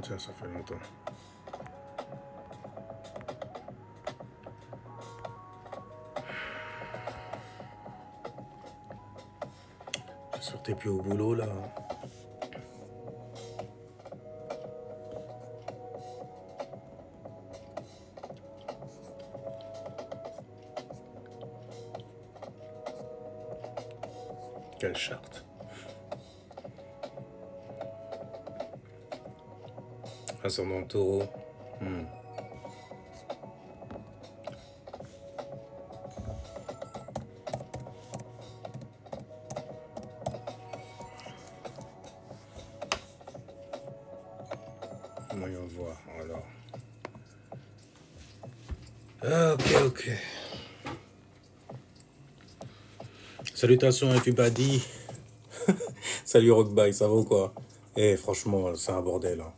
tiens, ça fait longtemps. Je sortais plus au boulot, là. Quelle charte. Ascendant Taureau. Voyons voir, alors. Ok. Salutations everybody. Salut Rockbye, ça va ou quoi? Eh franchement, c'est un bordel. Hein.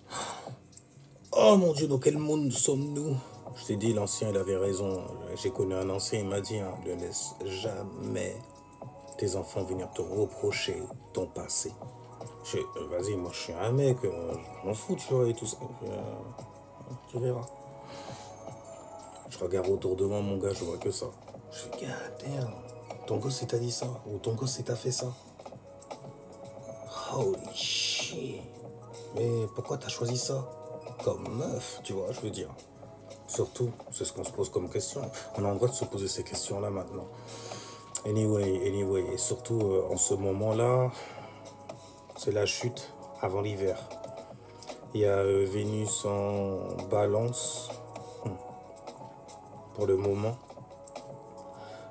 Oh mon Dieu, dans quel monde sommes-nous? Je t'ai dit, l'ancien, il avait raison. J'ai connu un ancien, il m'a dit, hein, ne laisse jamais tes enfants venir te reprocher ton passé. Vas-y, moi je suis un mec, je m'en fous, tu vois, et tout ça. Tu verras. Je regarde autour de moi, mon gars, je vois que ça. Je fais, damn, ton gosse il t'a dit ça, ou ton gosse il t'a fait ça. Holy shit. Mais pourquoi t'as choisi ça? Comme meuf, tu vois, je veux dire. Surtout, c'est ce qu'on se pose comme question. On a le droit de se poser ces questions-là maintenant. Anyway, et surtout, en ce moment-là, c'est la chute avant l'hiver. Il y a Vénus en balance, pour le moment.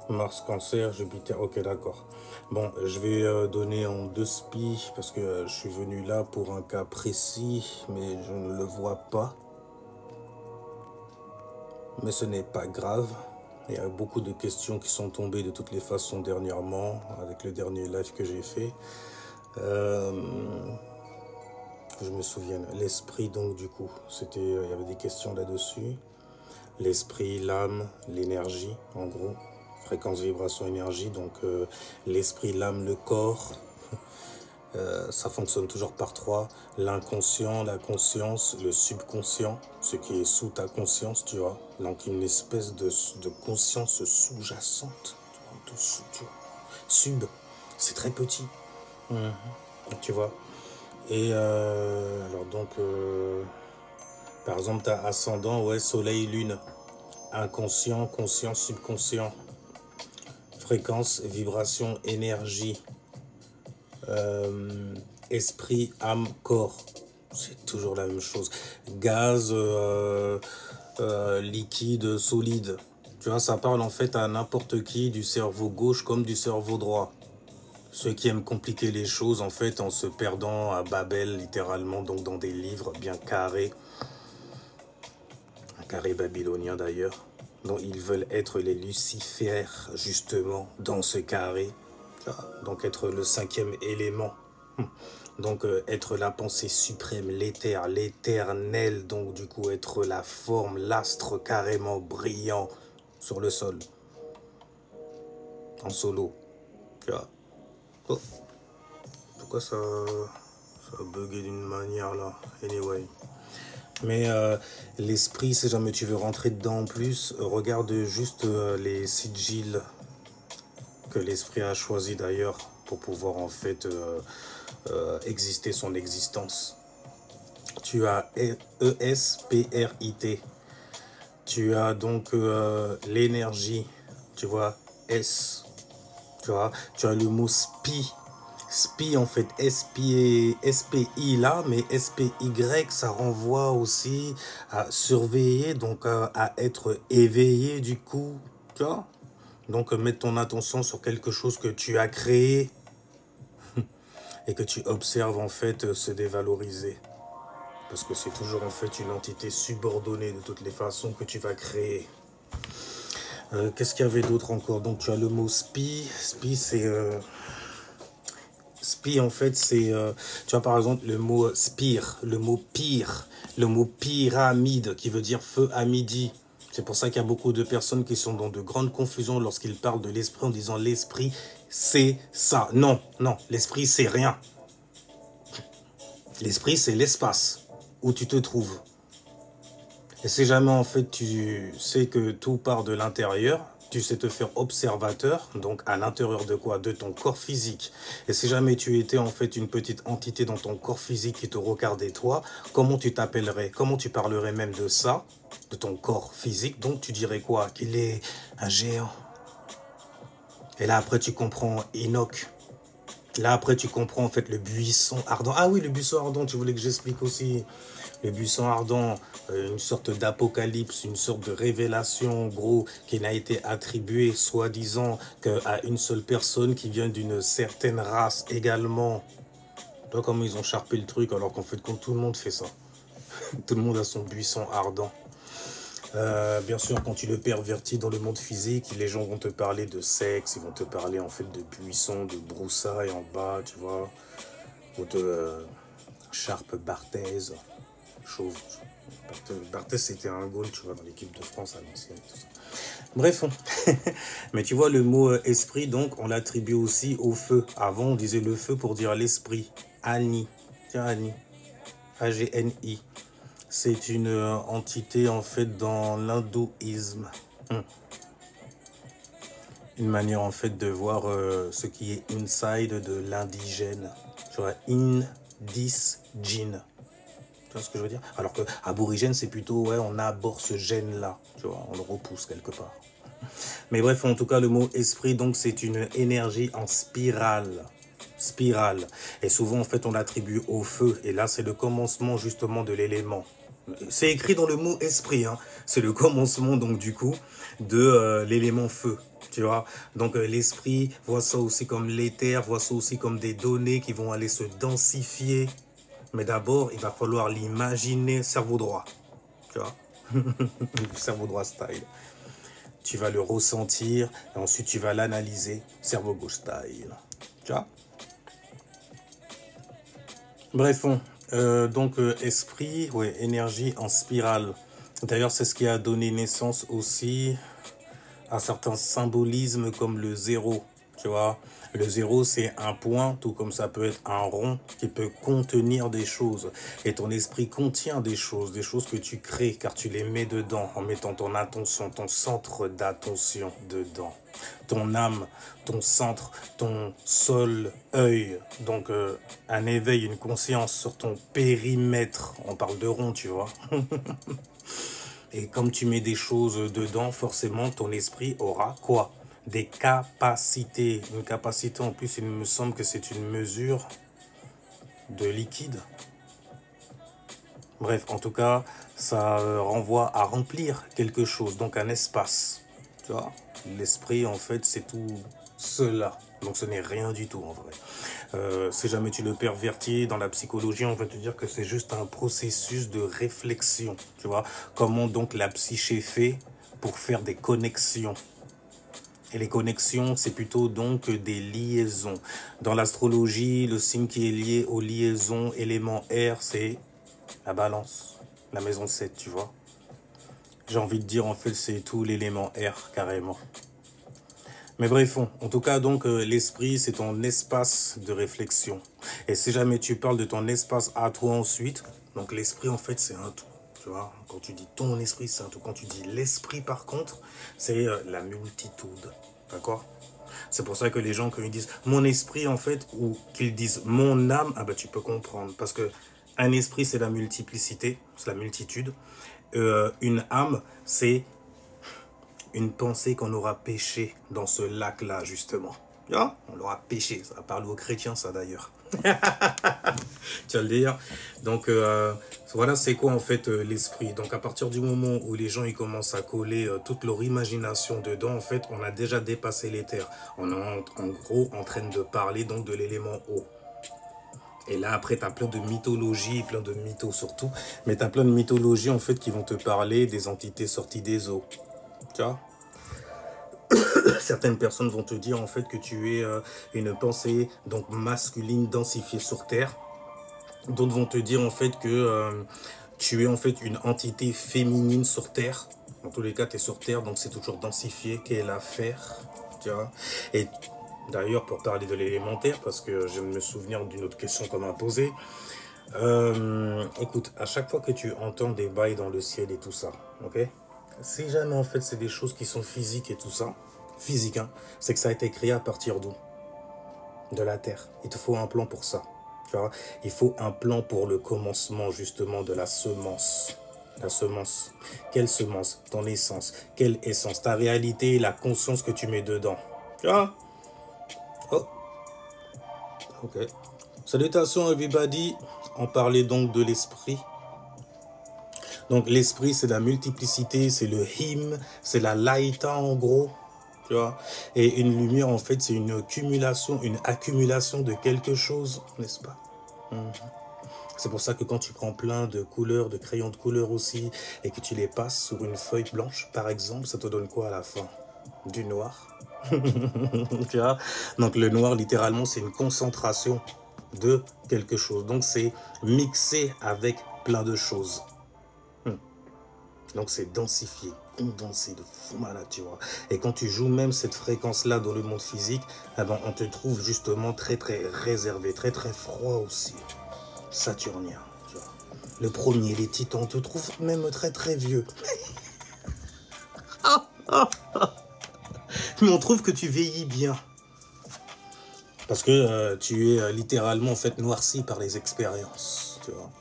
Mars, Cancer, Jupiter, ok d'accord. Bon, je vais donner en 2 spies parce que je suis venu là pour un cas précis, mais je ne le vois pas. Mais ce n'est pas grave. Il y a beaucoup de questions qui sont tombées de toutes les façons dernièrement, avec le dernier live que j'ai fait. Je me souviens, l'esprit donc du coup, il y avait des questions là-dessus. L'esprit, l'âme, l'énergie, en gros. Fréquence, vibration, énergie. Donc l'esprit, l'âme, le corps. Ça fonctionne toujours par 3. L'inconscient, la conscience, le subconscient, ce qui est sous ta conscience, tu vois. Donc une espèce de conscience sous-jacente, tu vois, dessous, tu vois. Sub, c'est très petit, tu vois. Et alors donc, par exemple, tu as ascendant, ouais, soleil, lune. Inconscient, conscient, subconscient. Fréquence, vibration, énergie. Esprit, âme, corps. C'est toujours la même chose. Gaz, liquide, solide. Tu vois, ça parle en fait à n'importe qui, du cerveau gauche comme du cerveau droit. Ceux qui aiment compliquer les choses, en fait, en se perdant à Babel, littéralement, donc dans des livres bien carrés. Un carré babylonien d'ailleurs. Donc ils veulent être les Lucifères, justement, dans ce carré. Donc être le 5e élément. Donc être la pensée suprême, l'éther, l'éternel. Donc du coup être la forme, l'astre carrément brillant sur le sol. En solo. Tu vois. Oh. Pourquoi ça a bugué d'une manière là? Anyway. Mais l'esprit, si jamais tu veux rentrer dedans en plus, regarde juste les sigils que l'esprit a choisi d'ailleurs pour pouvoir en fait exister son existence. Tu as ESPRIT. Tu as donc l'énergie, tu vois, S. Tu vois, tu as le mot SPI. SPI en fait, SPI là, mais SPY ça renvoie aussi à surveiller, donc à être éveillé du coup, tu vois. Donc mettre ton attention sur quelque chose que tu as créé et que tu observes en fait se dévaloriser. Parce que c'est toujours en fait une entité subordonnée de toutes les façons que tu vas créer. Qu'est-ce qu'il y avait d'autre encore? Donc tu as le mot SPI. SPI c'est... SPI en fait c'est... tu vois par exemple le mot spire, le mot pire, le mot pyramide qui veut dire feu à midi. C'est pour ça qu'il y a beaucoup de personnes qui sont dans de grandes confusions lorsqu'ils parlent de l'esprit en disant l'esprit c'est ça. Non, non, l'esprit c'est rien. L'esprit c'est l'espace. où tu te trouves. Et si jamais en fait tu sais que tout part de l'intérieur, tu sais te faire observateur, donc à l'intérieur de quoi? De ton corps physique. Et si jamais tu étais en fait une petite entité dans ton corps physique qui te regardait toi, comment tu t'appellerais? Comment tu parlerais même de ça, de ton corps physique? Donc tu dirais quoi? Qu'il est un géant. Et là après tu comprends Enoch. Là après tu comprends en fait le buisson ardent. Ah oui, le buisson ardent, tu voulais que j'explique aussi. Le buisson ardent, une sorte d'apocalypse, une sorte de révélation, en gros, qui n'a été attribuée, soi-disant, qu'à une seule personne qui vient d'une certaine race également. Tu vois comment ils ont charpé le truc, alors qu'en fait, quand tout le monde fait ça. Tout le monde a son buisson ardent. Bien sûr, quand tu le pervertis dans le monde physique, les gens vont te parler de sexe, ils vont te parler en fait de buisson, de broussailles en bas, tu vois, ou de charpe barthez. Chauve. Barthez, c'était un goal, tu vois, dans l'équipe de France à l'ancienne. Bref, mais tu vois, le mot esprit, donc, on l'attribue aussi au feu. Avant, on disait le feu pour dire l'esprit. Ani. Tiens, Ani. A-G-N-I. C'est une entité, en fait, dans l'hindouisme. Une manière, en fait, de voir ce qui est inside de l'indigène. Tu vois, in-dis-gene. Tu vois ce que je veux dire? Alors que aborigène, c'est plutôt, ouais, on aborde ce gène-là, tu vois, on le repousse quelque part. Mais bref, en tout cas, le mot esprit, donc, c'est une énergie en spirale. Spirale. Et souvent, en fait, on l'attribue au feu. Et là, c'est le commencement, justement, de l'élément. C'est écrit dans le mot esprit, hein. C'est le commencement, donc, du coup, de l'élément feu. Tu vois, donc l'esprit, voit ça aussi comme l'éther, voit ça aussi comme des données qui vont aller se densifier. Mais d'abord, il va falloir l'imaginer cerveau droit. Tu vois, cerveau droit style. Tu vas le ressentir et ensuite tu vas l'analyser cerveau gauche style. Tu vois. Bref, esprit, ouais, énergie en spirale. D'ailleurs, c'est ce qui a donné naissance aussi à certains symbolismes comme le zéro. Tu vois, le zéro, c'est un point, tout comme ça peut être un rond qui peut contenir des choses. Et ton esprit contient des choses que tu crées car tu les mets dedans en mettant ton attention, ton centre d'attention dedans. Ton âme, ton centre, ton seul œil. Donc, un éveil, une conscience sur ton périmètre. On parle de rond, tu vois. Et comme tu mets des choses dedans, forcément, ton esprit aura quoi? Des capacités. Une capacité, en plus, il me semble que c'est une mesure de liquide. Bref, en tout cas, ça renvoie à remplir quelque chose, donc un espace. Tu vois, l'esprit, en fait, c'est tout cela. Donc ce n'est rien du tout, en vrai. Si jamais tu le pervertis dans la psychologie, on va te dire que c'est juste un processus de réflexion. Tu vois, comment donc la psyché fait pour faire des connexions. Et les connexions, c'est plutôt donc des liaisons. Dans l'astrologie, le signe qui est lié aux liaisons, élément R, c'est la balance, la maison 7, tu vois. J'ai envie de dire, en fait, c'est tout l'élément R, carrément. Mais bref, en tout cas, donc, l'esprit, c'est ton espace de réflexion. Et si jamais tu parles de ton espace à toi ensuite, donc l'esprit, en fait, c'est un tout. Tu vois, quand tu dis ton esprit, c'est un tout. Quand tu dis l'esprit, par contre, c'est la multitude. D'accord? C'est pour ça que les gens, quand ils disent mon esprit, en fait, ou qu'ils disent mon âme, ah bah tu peux comprendre. Parce que un esprit, c'est la multiplicité, c'est la multitude. Une âme, c'est une pensée qu'on aura pêchée dans ce lac-là, justement. Ah, on l'aura pêché, ça parle aux chrétiens, ça d'ailleurs. Tu vas le dire. Donc, voilà, c'est quoi en fait l'esprit. Donc, à partir du moment où les gens ils commencent à coller toute leur imagination dedans, en fait, on a déjà dépassé l'éther. On est en gros en train de parler donc de l'élément eau. Et là, après, tu as plein de mythologies, plein de mythos surtout. Mais tu as plein de mythologies, en fait, qui vont te parler des entités sorties des eaux. Tu vois? Certaines personnes vont te dire, en fait, que tu es une pensée donc masculine densifiée sur Terre. D'autres vont te dire, en fait, que tu es, en fait, une entité féminine sur Terre. Dans tous les cas, tu es sur Terre, donc c'est toujours densifié. Quelle affaire, tu vois? Et d'ailleurs, pour parler de l'élémentaire, parce que je me souviens d'une autre question qu'on m'a posée, Écoute, à chaque fois que tu entends des bails dans le ciel et tout ça, ok? Si jamais en fait c'est des choses qui sont physiques et tout ça, physique, hein, c'est que ça a été créé à partir d'où? De la terre. Il te faut un plan pour ça. Tu vois? Il faut un plan pour le commencement justement de la semence. La semence. Quelle semence? Ton essence. Quelle essence? Ta réalité, la conscience que tu mets dedans. Tu vois? Oh, ok. Salutations everybody. On parlait donc de l'esprit. Donc l'esprit, c'est la multiplicité, c'est le him, c'est la laïta en gros. Tu vois? Et une lumière, en fait, c'est une accumulation de quelque chose, n'est-ce pas? C'est pour ça que quand tu prends plein de couleurs, de crayons de couleur aussi, et que tu les passes sur une feuille blanche, par exemple, ça te donne quoi à la fin? Du noir. Tu vois? Donc le noir, littéralement, c'est une concentration de quelque chose. Donc c'est mixé avec plein de choses. Donc c'est densifié, condensé de fou malade, tu vois. Et quand tu joues même cette fréquence-là dans le monde physique, eh ben, on te trouve justement très très réservé, très très froid aussi. Saturnien, tu vois. Le premier, les titans, on te trouve même très très vieux. Mais on trouve que tu vieillis bien. Parce que tu es littéralement en fait noirci par les expériences, tu vois.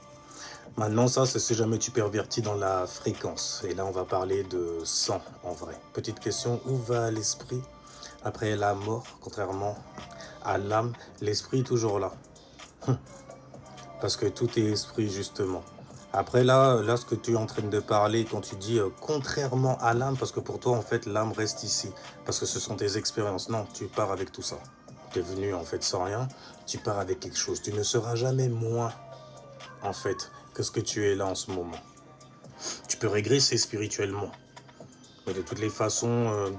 Maintenant, ça, c'est si jamais tu pervertis dans la fréquence. Et là, on va parler de sang, en vrai. Petite question, où va l'esprit après la mort? Contrairement à l'âme, l'esprit est toujours là. Parce que tout est esprit, justement. Après, là, ce que tu es en train de parler, quand tu dis contrairement à l'âme, parce que pour toi, en fait, l'âme reste ici. Parce que ce sont tes expériences. Non, tu pars avec tout ça. Tu es venu, en fait, sans rien. Tu pars avec quelque chose. Tu ne seras jamais moins, en fait, que ce que tu es là en ce moment. Tu peux régresser spirituellement. Mais de toutes les façons,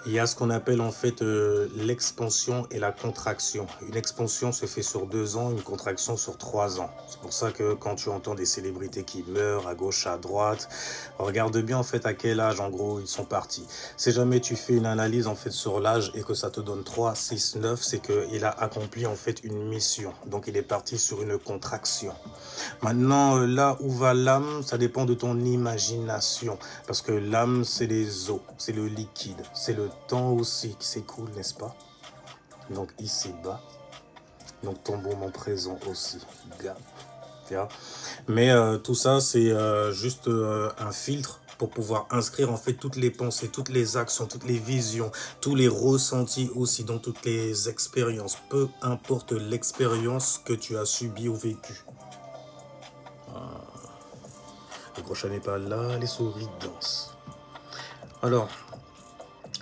il y a ce qu'on appelle en fait l'expansion et la contraction. Une expansion se fait sur 2 ans, une contraction sur 3 ans. C'est pour ça que quand tu entends des célébrités qui meurent à gauche, à droite, regarde bien en fait à quel âge en gros ils sont partis. Si jamais tu fais une analyse en fait sur l'âge et que ça te donne 3, 6, 9, c'est qu'il a accompli en fait une mission. Donc il est parti sur une contraction. Maintenant, là où va l'âme, ça dépend de ton imagination. Parce que l'âme, c'est les eaux, c'est le liquide, c'est le temps aussi qui s'écoule, n'est-ce pas? Donc ici-bas, donc ton moment présent aussi, gars. Mais tout ça, c'est juste un filtre pour pouvoir inscrire en fait toutes les pensées, toutes les actions, toutes les visions, tous les ressentis aussi dans toutes les expériences. Peu importe l'expérience que tu as subie ou vécue. Le prochain n'est pas là, les souris dansent. Alors,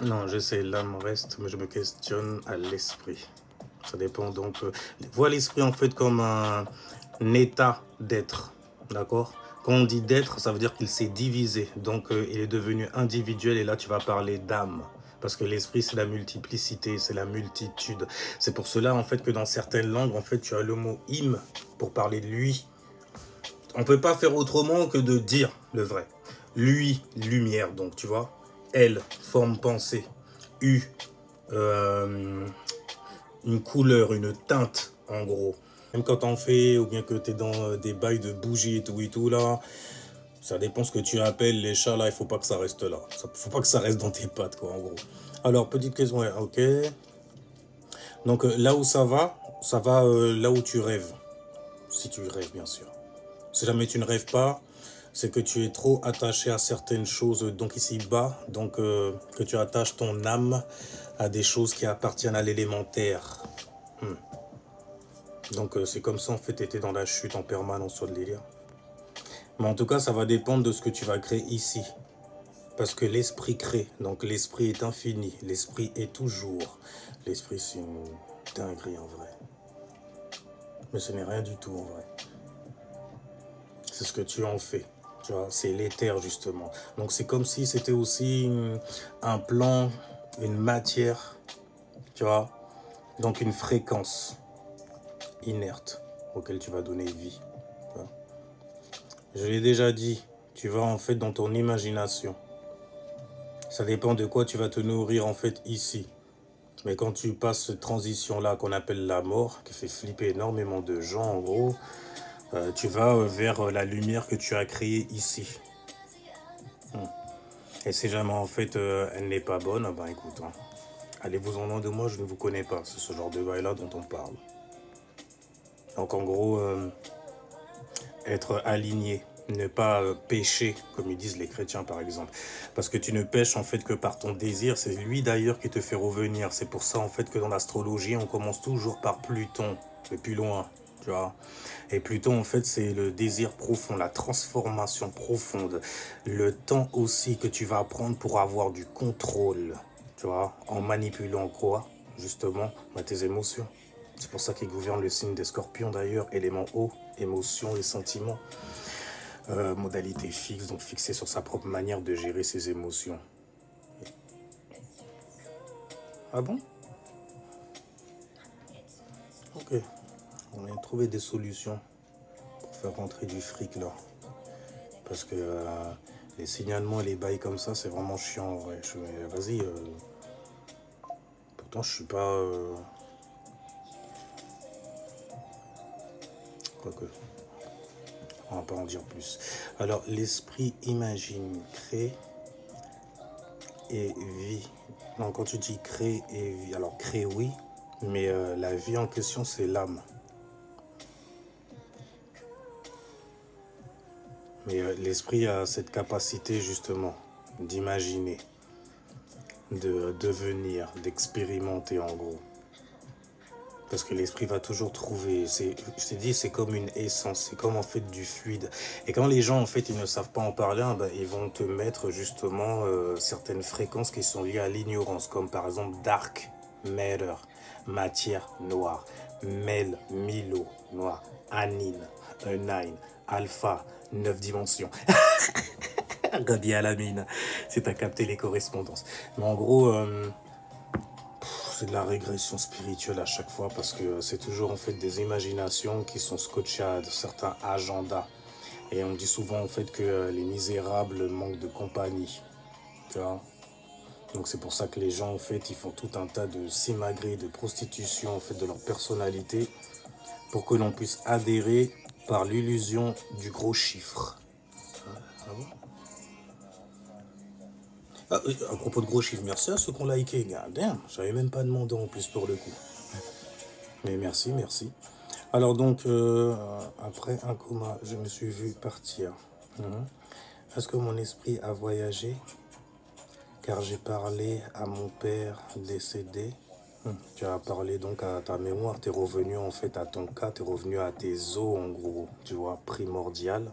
non, je sais, l'âme reste, mais je me questionne à l'esprit. Ça dépend donc. Vois l'esprit en fait comme un état d'être, d'accord? Quand on dit d'être, ça veut dire qu'il s'est divisé. Donc, il est devenu individuel et là, tu vas parler d'âme. Parce que l'esprit, c'est la multiplicité, c'est la multitude. C'est pour cela, en fait, que dans certaines langues, en fait, tu as le mot « im » pour parler de lui. On ne peut pas faire autrement que de dire le vrai. Lui, lumière, donc, tu vois. Elle, forme pensée. U, une couleur, une teinte, en gros. Même quand on fait, ou bien que tu es dans des bails de bougies et tout, là, ça dépend ce que tu appelles les chats, là, il faut pas que ça reste là. Faut pas que ça reste dans tes pattes, quoi, en gros. Alors, petite question, ouais, ok. Donc, là où ça va là où tu rêves. Si tu rêves, bien sûr. Si jamais tu ne rêves pas, c'est que tu es trop attaché à certaines choses, donc ici-bas, donc que tu attaches ton âme à des choses qui appartiennent à l'élémentaire. Donc c'est comme ça, en fait, tu étais dans la chute en permanence sur le délire. Mais en tout cas, ça va dépendre de ce que tu vas créer ici. Parce que l'esprit crée, donc l'esprit est infini, l'esprit est toujours. L'esprit, c'est une dinguerie en vrai. Mais ce n'est rien du tout en vrai. C'est ce que tu en fais. Tu vois, c'est l'éther justement. Donc c'est comme si c'était aussi un plan, une matière, tu vois. Donc une fréquence inerte auquel tu vas donner vie. Tu vois. Je l'ai déjà dit, tu vas en fait dans ton imagination. Ça dépend de quoi tu vas te nourrir en fait ici. Mais quand tu passes cette transition-là qu'on appelle la mort, qui fait flipper énormément de gens en gros, Tu vas vers la lumière que tu as créée ici. Et si jamais en fait elle n'est pas bonne, ben écoute, hein, allez-vous-en loin de moi, je ne vous connais pas. C'est ce genre de bail-là dont on parle. Donc en gros, être aligné, ne pas pécher, comme ils disent les chrétiens par exemple. Parce que tu ne pêches en fait que par ton désir, c'est lui d'ailleurs qui te fait revenir. C'est pour ça en fait que dans l'astrologie, on commence toujours par Pluton, le plus loin, tu vois. Et Pluton en fait c'est le désir profond, la transformation profonde, le temps aussi que tu vas prendre pour avoir du contrôle, tu vois, en manipulant quoi, justement, tes émotions. C'est pour ça qu'il gouverne le signe des scorpions d'ailleurs, élément eau, émotions et sentiments. Modalité fixe, donc fixé sur sa propre manière de gérer ses émotions. Ah bon? Ok. On a trouvé des solutions pour faire rentrer du fric là. Parce que les signalements et les bails comme ça, c'est vraiment chiant. Ouais. Vas-y. Pourtant, je suis pas... Quoique. On va pas en dire plus. Alors, l'esprit imagine, crée et vie. Non, quand tu dis crée et vie, alors crée oui, mais la vie en question, c'est l'âme. Mais l'esprit a cette capacité justement d'imaginer, de devenir, d'expérimenter en gros. Parce que l'esprit va toujours trouver, je t'ai dit, c'est comme une essence, c'est comme en fait du fluide. Et quand les gens en fait ils ne savent pas en parler, ben, ils vont te mettre justement certaines fréquences qui sont liées à l'ignorance, comme par exemple dark matter, matière noire, mel, milo, noir, anine, nine, alpha, 9 dimensions. Gabi à la mine, si t'as capté les correspondances. Mais en gros, c'est de la régression spirituelle à chaque fois parce que c'est toujours en fait des imaginations qui sont scotchées à certains agendas. Et on dit souvent en fait que les misérables manquent de compagnie. Tu vois? Donc c'est pour ça que les gens en fait ils font tout un tas de simagrées, de prostitution en fait de leur personnalité pour que l'on puisse adhérer par l'illusion du gros chiffre. Ah bon? Ah, à propos de gros chiffres, merci à ceux qui ont liké. Damn, j'avais même pas demandé en plus pour le coup. Mais merci, merci. Alors donc, après un coma, je me suis vu partir. Est-ce que mon esprit a voyagé? Car j'ai parlé à mon père décédé. Tu as parlé donc à ta mémoire, tu es revenu en fait à ton cas, tu es revenu à tes os en gros, tu vois, primordial.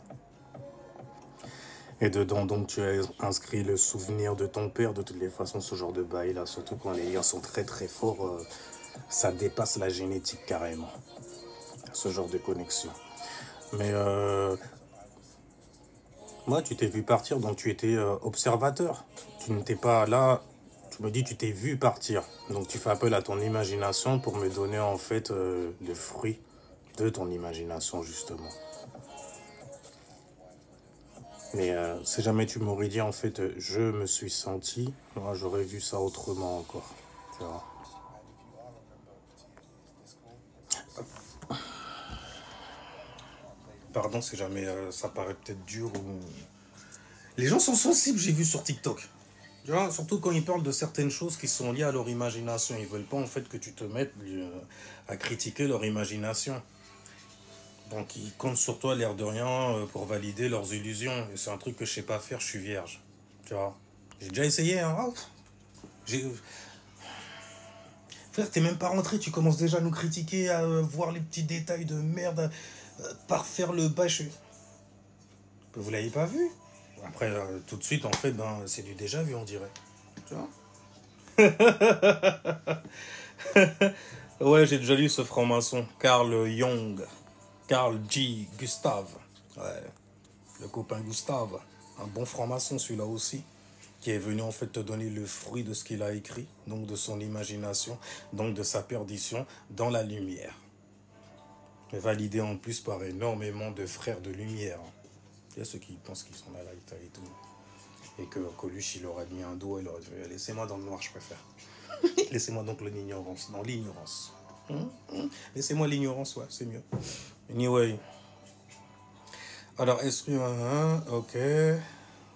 Et dedans, donc, tu as inscrit le souvenir de ton père. De toutes les façons, ce genre de bail, là, surtout quand les liens sont très très forts, ça dépasse la génétique carrément. Ce genre de connexion. Mais moi, tu t'es vu partir, donc tu étais observateur. Tu n'étais pas là. Tu me dis, tu t'es vu partir. Donc, tu fais appel à ton imagination pour me donner en fait le fruit de ton imagination, justement. Mais si jamais tu m'aurais dit en fait je me suis senti, moi j'aurais vu ça autrement encore. Tu vois. Pardon si jamais ça paraît peut-être dur ou... Les gens sont sensibles, j'ai vu sur TikTok. Tu vois, surtout quand ils parlent de certaines choses qui sont liées à leur imagination. Ils veulent pas en fait que tu te mettes à critiquer leur imagination. Donc ils comptent sur toi l'air de rien pour valider leurs illusions. Et c'est un truc que je sais pas faire, je suis vierge. Tu vois. J'ai déjà essayé, hein. J'ai... Frère, t'es même pas rentré, tu commences déjà à nous critiquer, à voir les petits détails de merde, par faire le bâche. Vous l'avez pas vu? Après, tout de suite, en fait, ben, c'est du déjà vu, on dirait. Tu vois? Ouais, j'ai déjà lu ce franc-maçon, Carl Jung. Carl G. Gustave. Ouais, le copain Gustave. Un bon franc-maçon, celui-là aussi. Qui est venu en fait te donner le fruit de ce qu'il a écrit, donc de son imagination, donc de sa perdition dans la lumière. Validé en plus par énormément de frères de lumière. Il y a ceux qui pensent qu'ils sont là, et tout. Et que Coluche, il aurait mis un doigt, il aurait dit laissez-moi dans le noir, je préfère. Laissez-moi donc l'ignorance. Dans l'ignorance. Laissez-moi l'ignorance, ouais, c'est mieux. Anyway, Alors, esprit, ok.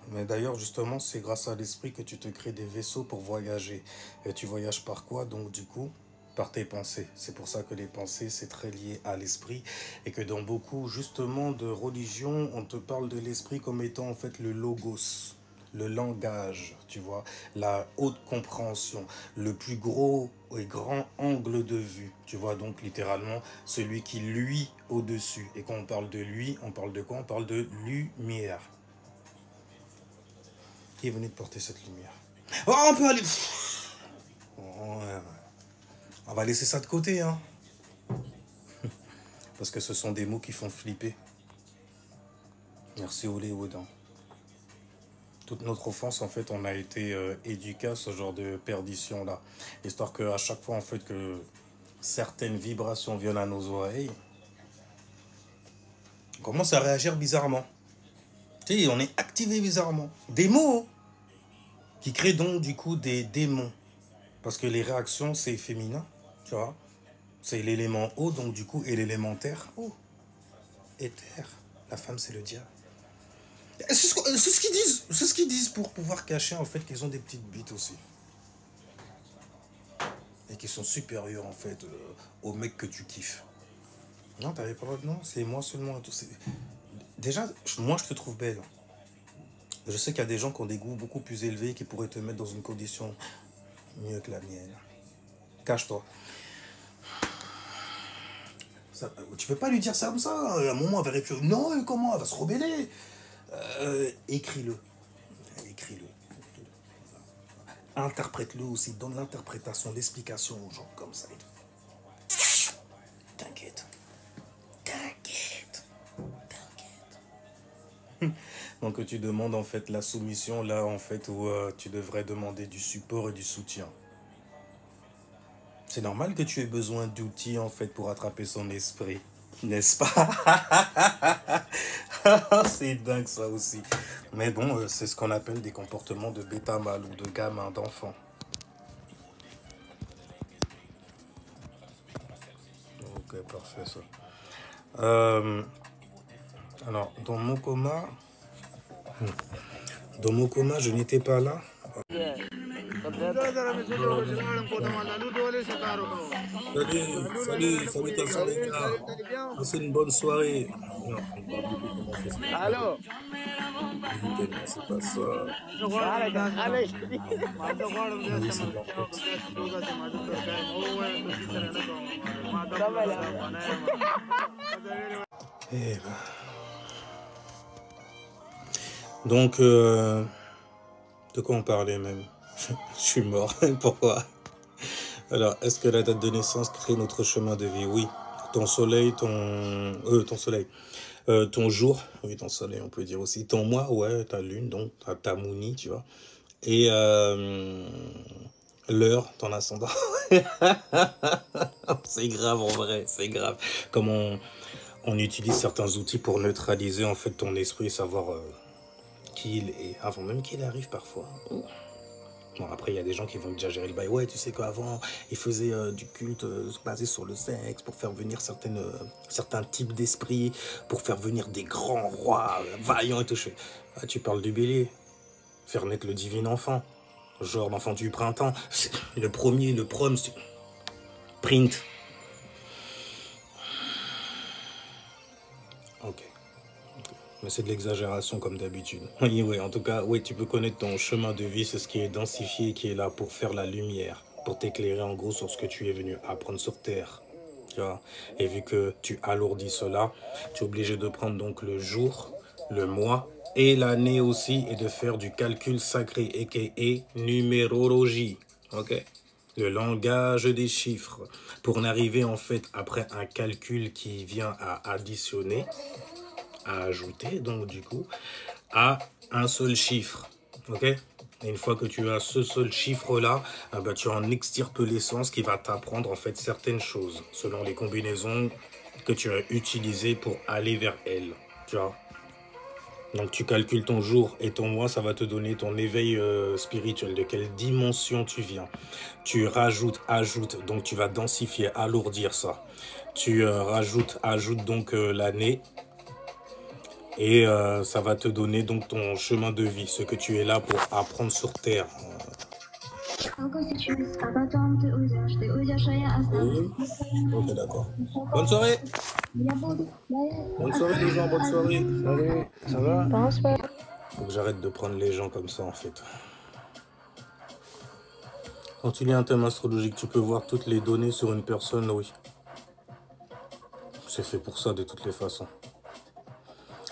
Mais d'ailleurs, justement, c'est grâce à l'esprit que tu te crées des vaisseaux pour voyager. Et tu voyages par quoi? Donc, du coup, par tes pensées. C'est pour ça que les pensées, c'est très lié à l'esprit. Et que dans beaucoup, justement, de religions, on te parle de l'esprit comme étant, en fait, le logos. Le langage, tu vois, la haute compréhension, le plus gros et grand angle de vue, tu vois, donc littéralement celui qui luit au-dessus. Et quand on parle de lui, on parle de quoi? On parle de lumière. Qui est venu te porter cette lumière? Oh, on peut aller. Ouais, on va laisser ça de côté, hein. Parce que ce sont des mots qui font flipper. Merci Olé Odin. Toute notre offense, en fait, on a été éduqués à ce genre de perdition-là. Histoire qu'à chaque fois, en fait, que certaines vibrations viennent à nos oreilles, on commence à réagir bizarrement. Tu sais, on est activé bizarrement. Des mots qui créent donc, du coup, des démons. Parce que les réactions, c'est féminin, tu vois. C'est l'élément eau, donc du coup, et l'élément terre, eau. Éther. La femme, c'est le diable. C'est ce qu'ils disent pour pouvoir cacher, en fait, qu'ils ont des petites bites aussi. Et qui sont supérieurs, en fait, aux mecs que tu kiffes. Non, t'avais pas le droit de non, c'est moi seulement. Déjà, moi, je te trouve belle. Je sais qu'il y a des gens qui ont des goûts beaucoup plus élevés qui pourraient te mettre dans une condition mieux que la mienne. Cache-toi. Tu peux pas lui dire ça comme ça. À un moment, elle va réfléchir. Non, comment? Elle va se rebeller. Écris-le. Écris-le. Interprète-le aussi. Donne l'interprétation, l'explication aux gens comme ça. T'inquiète. T'inquiète. T'inquiète. Donc tu demandes en fait la soumission là en fait où tu devrais demander du support et du soutien. C'est normal que tu aies besoin d'outils en fait pour attraper son esprit, n'est-ce pas? C'est dingue ça aussi. Mais bon, c'est ce qu'on appelle des comportements de bêta mâle ou de gamin, d'enfant. Ok, parfait ça. Alors, dans mon coma, je n'étais pas là. Salut ta soirée, gars. Passez une bonne soirée. Non, faut pas beaucoup commencer ça. Allô? C'est pas ça. Oui, c'est de Eh ben. Donc, de quoi on parlait même? Je suis mort. Pourquoi? Alors, est-ce que la date de naissance crée notre chemin de vie? Oui. Ton soleil, ton soleil. Ton jour, oui, ton soleil, on peut dire aussi. Ton mois, ouais, ta lune, donc ta mouni, tu vois. Et l'heure, ton ascendant. C'est grave en vrai, c'est grave. Comme on utilise certains outils pour neutraliser en fait ton esprit, savoir qui il est, avant même qu'il arrive parfois. Bon, après, il y a des gens qui vont exagérer le bail. Ouais, tu sais qu'avant, ils faisaient du culte basé sur le sexe pour faire venir certains types d'esprits, pour faire venir des grands rois vaillants et tout. Ah, tu parles du bélier. Faire naître le divin enfant. Genre l'enfant du printemps. Le premier, le prom, print. Ok. Mais c'est de l'exagération comme d'habitude. Oui, oui, en tout cas, oui, tu peux connaître ton chemin de vie, c'est ce qui est densifié, qui est là pour faire la lumière, pour t'éclairer en gros sur ce que tu es venu apprendre sur Terre. Tu vois. Et vu que tu alourdis cela, tu es obligé de prendre donc le jour, le mois et l'année aussi et de faire du calcul sacré, a.k.a. numérologie. Ok? Le langage des chiffres. Pour en arriver en fait après un calcul qui vient à additionner, à ajouter, donc du coup, à un seul chiffre. Ok? Et une fois que tu as ce seul chiffre-là, bah, tu en extirpes l'essence qui va t'apprendre en fait certaines choses, selon les combinaisons que tu as utilisées pour aller vers elles. Tu vois? Donc tu calcules ton jour et ton mois, ça va te donner ton éveil spirituel, de quelle dimension tu viens. Tu rajoutes, ajoutes, donc tu vas densifier, alourdir ça. Tu ajoutes donc l'année. Et ça va te donner donc ton chemin de vie, ce que tu es là pour apprendre sur Terre. Oui. Ok, d'accord. Bonne soirée. Bonne soirée les gens, bonne soirée. Salut, ça va? Bonsoir. Faut que j'arrête de prendre les gens comme ça en fait. Quand tu lis un thème astrologique, tu peux voir toutes les données sur une personne, oui. C'est fait pour ça de toutes les façons.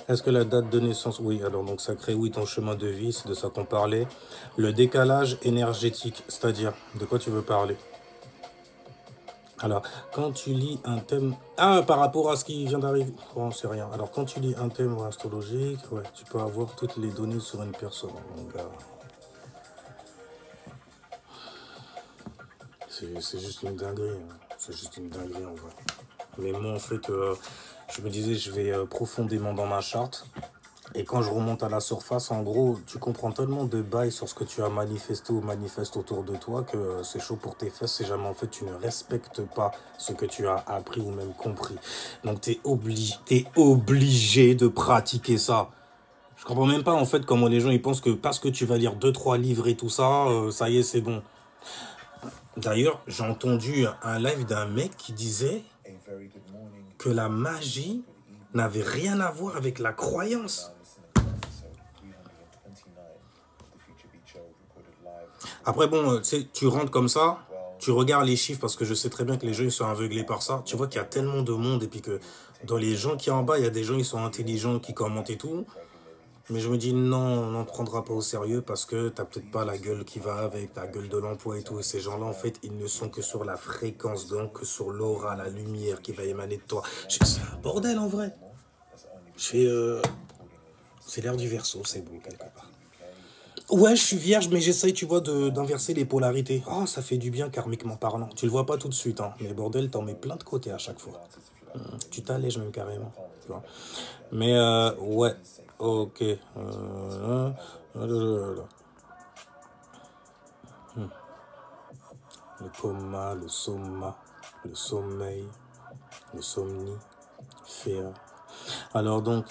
Est-ce que la date de naissance, oui, alors donc ça crée, oui, ton chemin de vie, c'est de ça qu'on parlait. Le décalage énergétique, c'est-à-dire, de quoi tu veux parler? Alors, quand tu lis un thème... Ah, par rapport à ce qui vient d'arriver, oh, c'est rien. Alors, quand tu lis un thème astrologique, ouais, tu peux avoir toutes les données sur une personne, mon gars. C'est juste une dinguerie, hein. C'est juste une dinguerie, en vrai. Mais moi, en fait, je me disais, je vais profondément dans ma charte. Et quand je remonte à la surface, en gros, tu comprends tellement de bails sur ce que tu as manifesté ou manifeste autour de toi que c'est chaud pour tes fesses si jamais en fait tu ne respectes pas ce que tu as appris ou même compris. Donc t'es obligé de pratiquer ça. Je comprends même pas en fait comment les gens ils pensent que parce que tu vas lire deux trois livres et tout ça, ça y est c'est bon. D'ailleurs, j'ai entendu un live d'un mec qui disait que la magie n'avait rien à voir avec la croyance. Après, bon, tu rentres comme ça, tu regardes les chiffres parce que je sais très bien que les gens ils sont aveuglés par ça. Tu vois qu'il y a tellement de monde et puis que dans les gens qui sont en bas, il y a des gens qui sont intelligents, qui commentent et tout. Mais je me dis non, on n'en prendra pas au sérieux parce que t'as peut-être pas la gueule qui va avec, la gueule de l'emploi et tout. Et ces gens-là, en fait, ils ne sont que sur la fréquence, donc que sur l'aura, la lumière qui va émaner de toi. C'est un bordel en vrai. Je fais, c'est l'ère du Verseau, c'est beau quelque part. Ouais, je suis vierge, mais j'essaye, tu vois, d'inverser les polarités. Oh, ça fait du bien karmiquement parlant. Tu le vois pas tout de suite, hein. Mais bordel, t'en mets plein de côtés à chaque fois. Tu t'allèges même carrément. Tu vois. Mais ouais, ok. Le coma, le soma, le sommeil, le somnifère. Alors donc,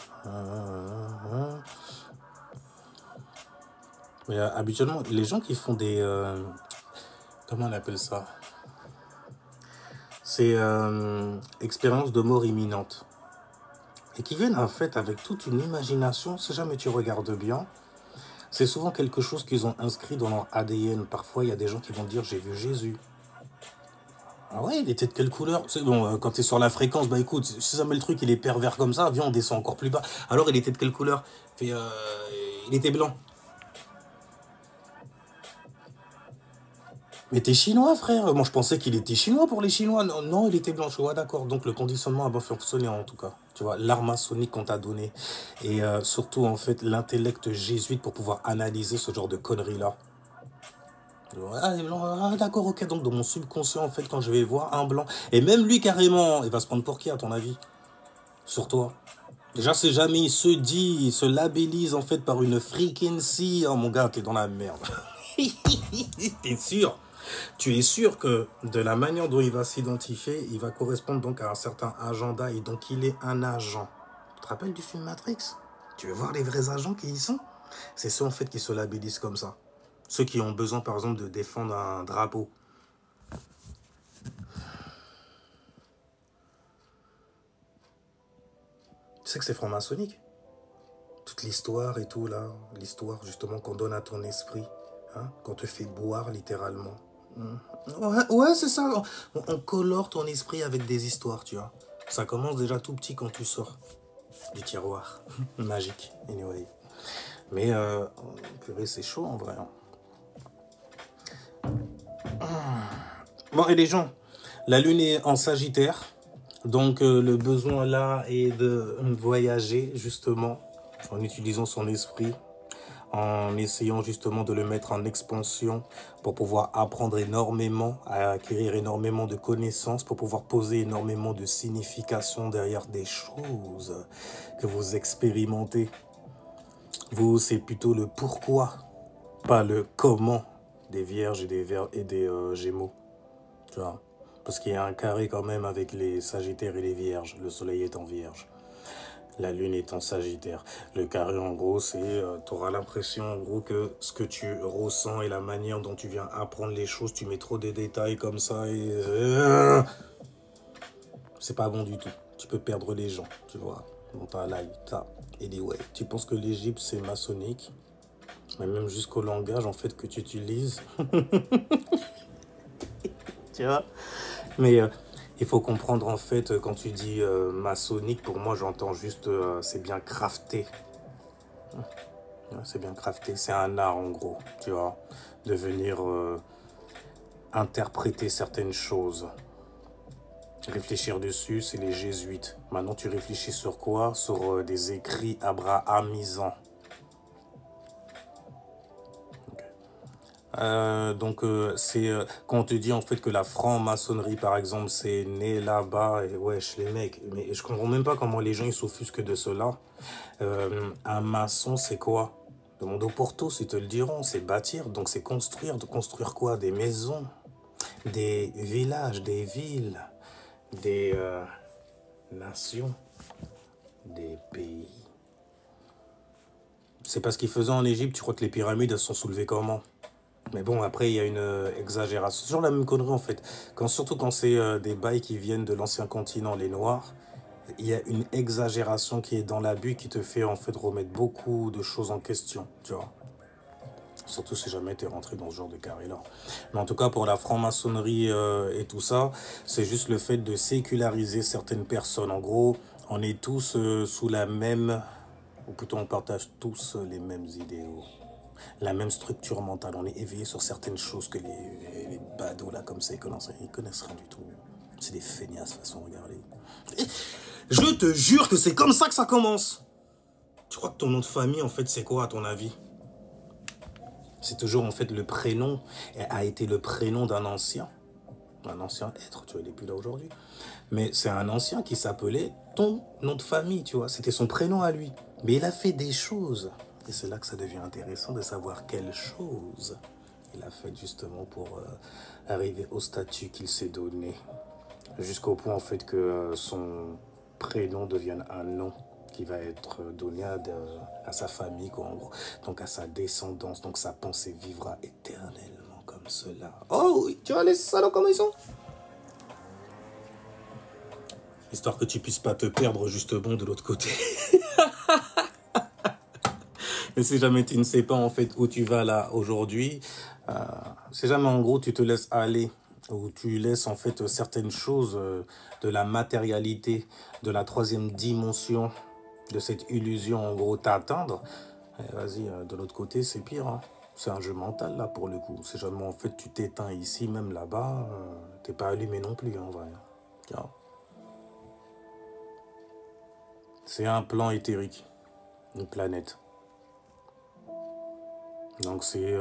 mais, habituellement, les gens qui font des... comment on appelle ça? C'est expérience de mort imminente. Et qui viennent en fait avec toute une imagination, si jamais tu regardes bien, c'est souvent quelque chose qu'ils ont inscrit dans leur ADN. Parfois, il y a des gens qui vont dire j'ai vu Jésus. Ah ouais, il était de quelle couleur? C'est bon, quand t'es sur la fréquence, bah écoute, si jamais le truc il est pervers comme ça, viens on descend encore plus bas. Alors il était de quelle couleur? Fait, il était blanc. Mais t'es chinois, frère. Moi, je pensais qu'il était chinois pour les Chinois. Non, non, il était blanc. Je vois, d'accord. Donc, le conditionnement a bien fonctionné, en tout cas. Tu vois, l'arme maçonnique qu'on t'a donné. Et surtout, en fait, l'intellect jésuite pour pouvoir analyser ce genre de conneries-là. Ah, les blancs, ah, d'accord, ok. Donc, dans mon subconscient, en fait, quand je vais voir un blanc, et même lui, carrément, il va se prendre pour qui, à ton avis? Sur toi. Déjà, c'est jamais il se dit, il se labellise, en fait, par une frequency. Oh, mon gars, t'es dans la merde. T'es sûr? Tu es sûr que de la manière dont il va s'identifier, il va correspondre donc à un certain agenda et donc il est un agent. Tu te rappelles du film Matrix? Tu veux voir les vrais agents qui y sont? C'est ceux en fait qui se labellisent comme ça. Ceux qui ont besoin par exemple de défendre un drapeau. Tu sais que c'est franc-maçonnique. Toute l'histoire et tout là, l'histoire justement qu'on donne à ton esprit, hein, qu'on te fait boire littéralement. Ouais, ouais c'est ça. On colore ton esprit avec des histoires, tu vois. Ça commence déjà tout petit quand tu sors du tiroir. Magique, anyway. Mais, purée, c'est chaud en vrai, hein. Bon, et les gens, la lune est en Sagittaire. Donc, le besoin là est de voyager, justement, en utilisant son esprit, en essayant justement de le mettre en expansion pour pouvoir apprendre énormément, à acquérir énormément de connaissances, pour pouvoir poser énormément de signification derrière des choses que vous expérimentez. Vous, c'est plutôt le pourquoi, pas le comment des vierges et des gémeaux. Tu vois, parce qu'il y a un carré quand même avec les sagittaires et les vierges. Le soleil est en vierge. La lune est en Sagittaire. Le carré, en gros, c'est, tu auras l'impression, en gros, que ce que tu ressens et la manière dont tu viens apprendre les choses, tu mets trop de détails comme ça et c'est pas bon du tout. Tu peux perdre les gens, tu vois. Dans ta life, ça. Anyway, tu penses que l'Égypte, c'est maçonnique, mais même jusqu'au langage, en fait, que tu utilises, tu vois. Mais il faut comprendre, en fait, quand tu dis maçonnique, pour moi, j'entends juste, c'est bien crafté. Ouais, c'est bien crafté, c'est un art en gros, tu vois, de venir interpréter certaines choses. Réfléchir dessus, c'est les jésuites. Maintenant, tu réfléchis sur quoi? Sur des écrits abrahamisants. C'est quand on te dit en fait que la franc-maçonnerie par exemple c'est né là-bas et wesh les mecs, mais je comprends même pas comment les gens ils s'offusquent de cela. Un maçon c'est quoi? Demande au Portos, ils te le diront, c'est bâtir, donc c'est construire. De construire quoi? Des maisons, des villages, des villes, des nations, des pays. C'est pas ce qu'ils faisaient en Égypte, tu crois que les pyramides elles se sont soulevées comment? Mais bon, après, il y a une exagération. C'est toujours la même connerie, en fait. Surtout quand c'est des bails qui viennent de l'ancien continent, les Noirs, il y a une exagération qui est dans l'abus qui te fait, en fait, remettre beaucoup de choses en question, tu vois. Surtout si jamais tu es rentré dans ce genre de carré-là. Mais en tout cas, pour la franc-maçonnerie et tout ça, c'est juste le fait de séculariser certaines personnes. En gros, on est tous sous la même... Ou plutôt, on partage tous les mêmes idéaux. La même structure mentale. On est éveillé sur certaines choses que les badauds là comme ça, ils connaissent rien du tout. C'est des feignasses de façon, regardez. Je te jure que c'est comme ça que ça commence. Tu crois que ton nom de famille en fait c'est quoi à ton avis? C'est toujours en fait le prénom, a été le prénom d'un ancien. Un ancien être, tu vois, il n'est plus là aujourd'hui. Mais c'est un ancien qui s'appelait ton nom de famille, tu vois. C'était son prénom à lui. Mais il a fait des choses. Et c'est là que ça devient intéressant de savoir quelles choses il a fait justement pour arriver au statut qu'il s'est donné. Jusqu'au point en fait que son prénom devienne un nom qui va être donné à sa famille, quoi, en gros. Donc à sa descendance. Donc sa pensée vivra éternellement comme cela. Oh oui, tu vois les salauds comment ils sont? Histoire que tu puisses pas te perdre justement de l'autre côté. Et si jamais tu ne sais pas en fait où tu vas là aujourd'hui, si jamais en gros tu te laisses aller, ou tu laisses en fait certaines choses de la matérialité, de la troisième dimension, de cette illusion en gros t'atteindre, vas-y, de l'autre côté c'est pire, hein. C'est un jeu mental là pour le coup. Si jamais en fait tu t'éteins ici, même là-bas, t'es pas allumé non plus en vrai. Tiens. C'est un plan éthérique, une planète. Donc c'est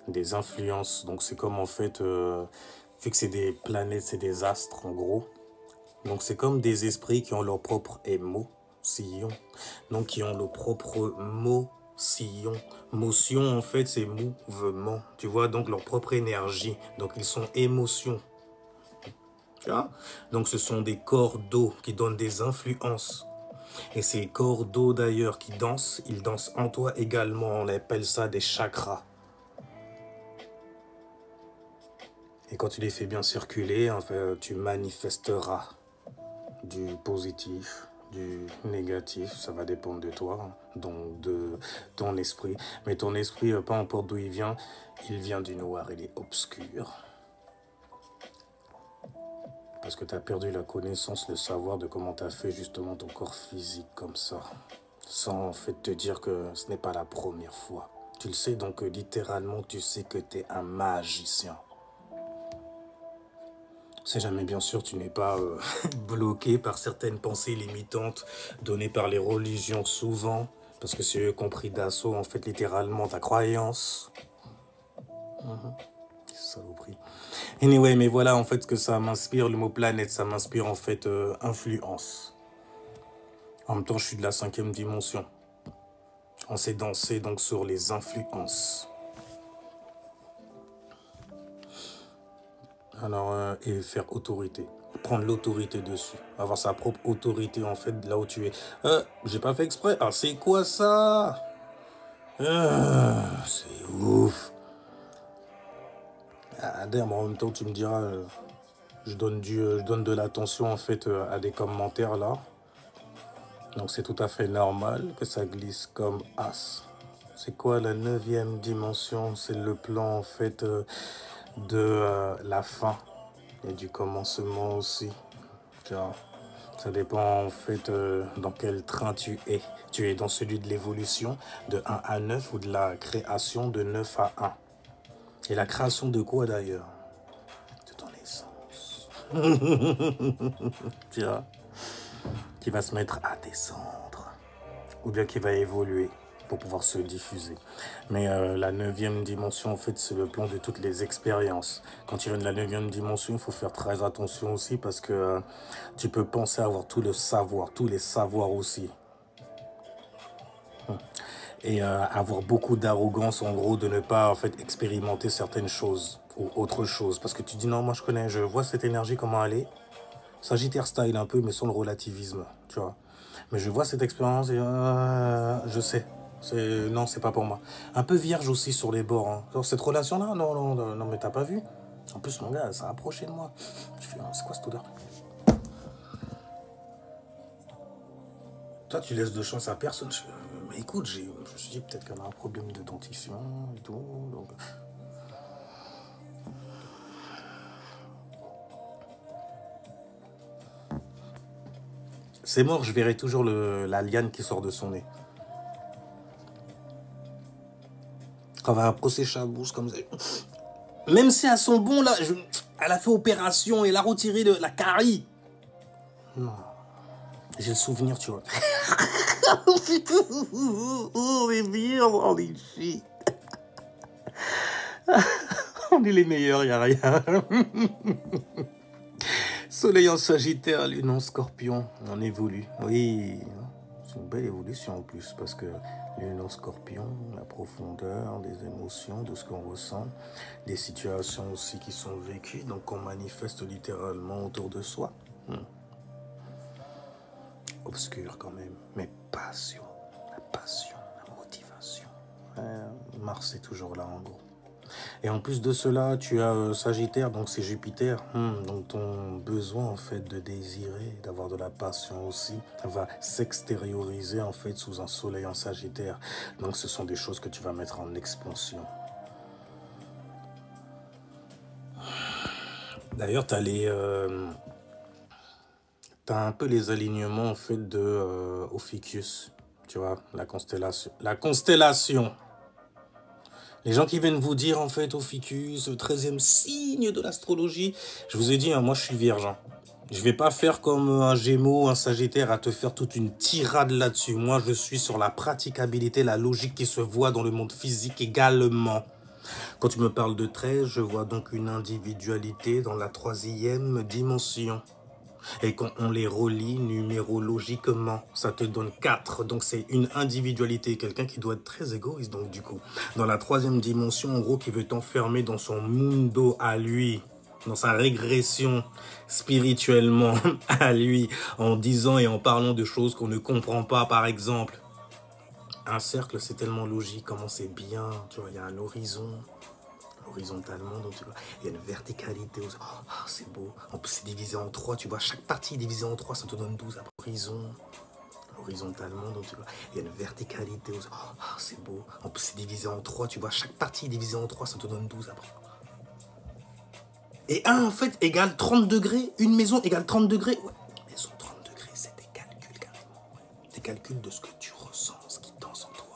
des influences. Donc c'est comme en fait, vu que c'est des planètes, c'est des astres en gros. Donc c'est comme des esprits qui ont leur propre émotion. Donc qui ont leur propre motion. Motion en fait c'est mouvement. Tu vois, donc leur propre énergie. Donc ils sont émotions. Tu vois? Donc ce sont des corps d'eau qui donnent des influences. Et ces corps d'eau d'ailleurs qui dansent, ils dansent en toi également, on appelle ça des chakras. Et quand tu les fais bien circuler, en fait, tu manifesteras du positif, du négatif, ça va dépendre de toi, donc de ton esprit. Mais ton esprit, peu importe d'où il vient du noir, il est obscur. Parce que tu as perdu la connaissance, le savoir de comment tu as fait justement ton corps physique comme ça. Sans en fait te dire que ce n'est pas la première fois. Tu le sais, donc littéralement tu sais que tu es un magicien. Si jamais bien sûr tu n'es pas bloqué par certaines pensées limitantes données par les religions souvent. Parce que c'est eux qui ont pris d'assaut en fait littéralement ta croyance. Saloperie. Anyway, mais voilà en fait ce que ça m'inspire, le mot planète, ça m'inspire en fait influence. En même temps, je suis de la 5e dimension. On s'est dansé donc sur les influences. Alors, et faire autorité. prendre l'autorité dessus, avoir sa propre autorité en fait là où tu es. J'ai pas fait exprès. Ah, c'est quoi ça? C'est ouf. Ah, damn, en même temps, tu me diras, je donne de l'attention en fait à des commentaires là. Donc c'est tout à fait normal que ça glisse comme as. C'est quoi la 9e dimension? C'est le plan en fait de la fin et du commencement aussi. Tu vois, ça dépend en fait dans quel train tu es. Tu es dans celui de l'évolution de 1 à 9 ou de la création de 9 à 1. Et la création de quoi d'ailleurs? De ton essence. Tu vois, qui va se mettre à descendre. Ou bien qui va évoluer pour pouvoir se diffuser. Mais la 9e dimension, en fait, c'est le plan de toutes les expériences. Quand tu viens de la 9e dimension, il faut faire très attention aussi parce que tu peux penser avoir tout le savoir, tous les savoirs aussi. Et avoir beaucoup d'arrogance, en gros, de ne pas, en fait, expérimenter certaines choses ou autre chose. Parce que tu dis, non, moi, je connais, je vois cette énergie, comment elle est. Sagittaire style un peu, mais sans le relativisme, tu vois. Mais je vois cette expérience et je sais. Non, c'est pas pour moi. Un peu vierge aussi sur les bords. Hein. Genre, cette relation-là, non, non, non, non, mais t'as pas vu. En plus, mon gars, ça a approché de moi. Je fais, c'est quoi cette odeur? Toi, tu laisses de chance à personne. Mais écoute, je me suis dit peut-être qu'elle a un problème de dentition et tout. Donc... C'est mort, je verrai toujours la liane qui sort de son nez. Quand on va approcher sa bouche comme ça. Même si elles sont bonnes, là, elle a fait opération et elle a retiré la carie. Non. J'ai le souvenir, tu vois. Oh, mais bien, on est shit. On est les meilleurs, y a rien. Soleil en Sagittaire, Lune en Scorpion, on évolue. Oui, c'est une belle évolution en plus parce que Lune en Scorpion, la profondeur des émotions, de ce qu'on ressent, des situations aussi qui sont vécues, donc qu'on manifeste littéralement autour de soi. Obscur quand même, mais passion, la motivation. Mars est toujours là en gros. Et en plus de cela, tu as Sagittaire, donc c'est Jupiter. Donc ton besoin en fait de désirer, d'avoir de la passion aussi, va s'extérioriser en fait sous un soleil en Sagittaire. Donc ce sont des choses que tu vas mettre en expansion. D'ailleurs, tu as t'as un peu les alignements en fait de Ophiuchus, tu vois, la constellation. La constellation. Les gens qui viennent vous dire, en fait, Ophiuchus, 13e signe de l'astrologie, je vous ai dit, hein, moi, je suis vierge. Hein. Je vais pas faire comme un Gémeaux, un Sagittaire, à te faire toute une tirade là-dessus. Moi, je suis sur la praticabilité, la logique qui se voit dans le monde physique également. Quand tu me parles de 13, je vois donc une individualité dans la 3e dimension. Et quand on les relie numérologiquement, ça te donne 4. Donc c'est une individualité, quelqu'un qui doit être très égoïste. Donc du coup, dans la 3e dimension, en gros, qui veut t'enfermer dans son mundo à lui, dans sa régression spirituellement à lui, en disant et en parlant de choses qu'on ne comprend pas, par exemple. Un cercle, c'est tellement logique, comment c'est bien, tu vois, il y a un horizon. Horizontalement, donc tu vois, il y a une verticalité. Oh, c'est beau. En plus, c'est divisé en 3, tu vois. Chaque partie est divisée en 3, ça te donne 12 après. Horizontalement, donc tu vois, il y a une verticalité. Oh, c'est beau. En plus, c'est divisé en 3, tu vois. Chaque partie est divisée en 3, ça te donne 12 après. Et 1, en fait, égale 30 degrés. Une maison égale 30 degrés. Ouais, une maison 30 degrés, c'est des calculs carrément. Ouais. Des calculs de ce que tu ressens, ce qui danse en toi.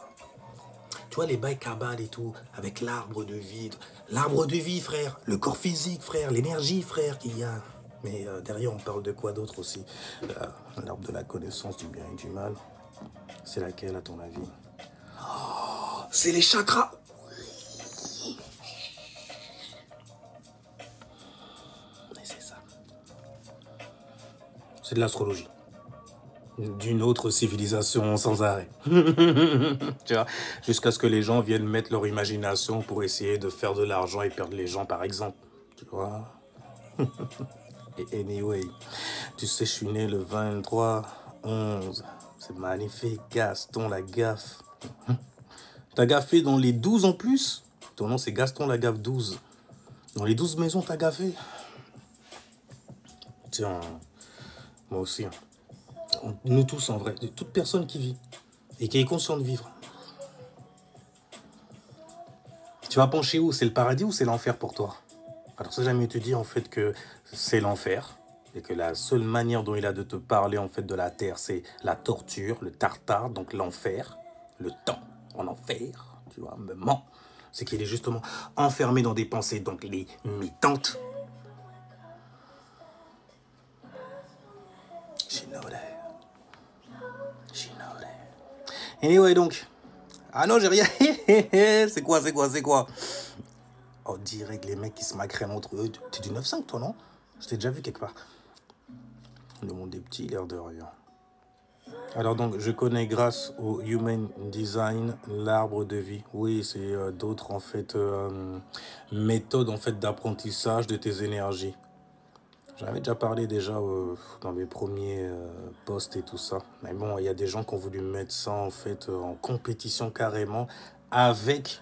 Tu vois, les bails cabales et tout, avec l'arbre de vie. L'arbre de vie, frère. Le corps physique, frère. L'énergie, frère, qu'il y a. Mais derrière, on parle de quoi d'autre aussi? L'arbre de la connaissance du bien et du mal. C'est laquelle, à ton avis? Oh, c'est les chakras. Mais c'est ça. C'est de l'astrologie. D'une autre civilisation sans arrêt. Tu vois, jusqu'à ce que les gens viennent mettre leur imagination pour essayer de faire de l'argent et perdre les gens, par exemple. Tu vois. Et anyway, tu sais, je suis né le 23/11. C'est magnifique, Gaston Lagaffe. T'as gaffé dans les 12 en plus? Ton nom, c'est Gaston Lagaffe 12. Dans les 12 maisons, t'as gaffé? Tiens, moi aussi. Nous tous, en vrai. Toute personne qui vit et qui est conscient de vivre. Tu vas pencher où? C'est le paradis ou c'est l'enfer pour toi? Alors, si jamais tu dis en fait que c'est l'enfer, et que la seule manière dont il a de te parler en fait de la terre, c'est la torture, le tartare, donc l'enfer, le temps en enfer, tu vois, me ment. C'est qu'il est justement enfermé dans des pensées, donc limitantes. She know that. She know that. Anyway, donc. Ah non, j'ai rien. C'est quoi? Oh, direct, les mecs qui se macrèment entre eux. T'es du 9-5, toi, non? Je t'ai déjà vu quelque part. Le monde des petits, l'air de rien. Alors donc, je connais grâce au Human Design l'arbre de vie. Oui, c'est d'autres en fait méthodes en fait d'apprentissage de tes énergies. J'en avais déjà parlé déjà dans mes premiers posts et tout ça. Mais bon, il y a des gens qui ont voulu mettre ça en fait en compétition carrément avec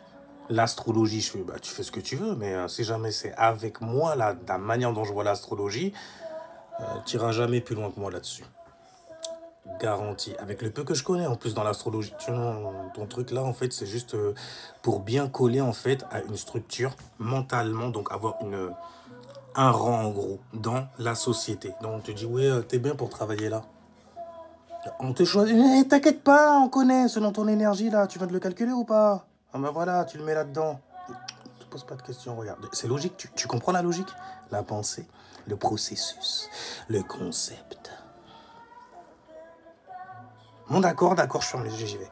l'astrologie. Je fais, bah tu fais ce que tu veux, mais si jamais c'est avec moi, la manière dont je vois l'astrologie, tu n'iras jamais plus loin que moi là-dessus. Garantie. Avec le peu que je connais en plus dans l'astrologie. Ton truc là, en fait, c'est juste pour bien coller en fait à une structure mentalement, donc avoir un rang en gros dans la société. Donc on te dit, ouais, t'es bien pour travailler là. On te choisit. T'inquiète pas, on connaît selon ton énergie là. Tu viens de le calculer ou pas? Ah ben voilà, tu le mets là-dedans. Ne te pose pas de questions, regarde. C'est logique, tu comprends la logique? La pensée, le processus, le concept. Bon, d'accord, je ferme les yeux, j'y vais.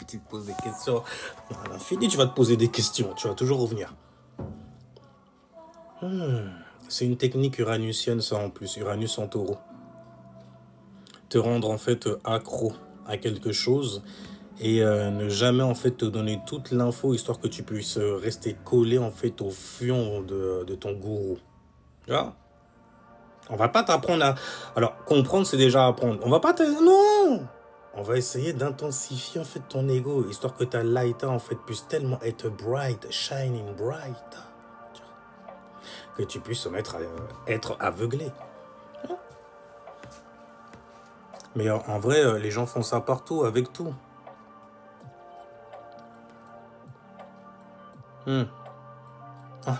Tu te poses des questions. À l'infini, tu vas te poser des questions. Tu vas toujours revenir. C'est une technique uranusienne, ça en plus. Uranus en taureau. Te rendre en fait accro à quelque chose et ne jamais en fait te donner toute l'info histoire que tu puisses rester collé en fait au fion de ton gourou. Tu vois? On va pas t'apprendre à... Alors, comprendre, c'est déjà apprendre. On va pas te... Non! On va essayer d'intensifier en fait ton ego, histoire que ta light en fait puisse tellement être bright, shining bright, que tu puisses se mettre à être aveuglé. Mais en vrai, les gens font ça partout, avec tout. Ah,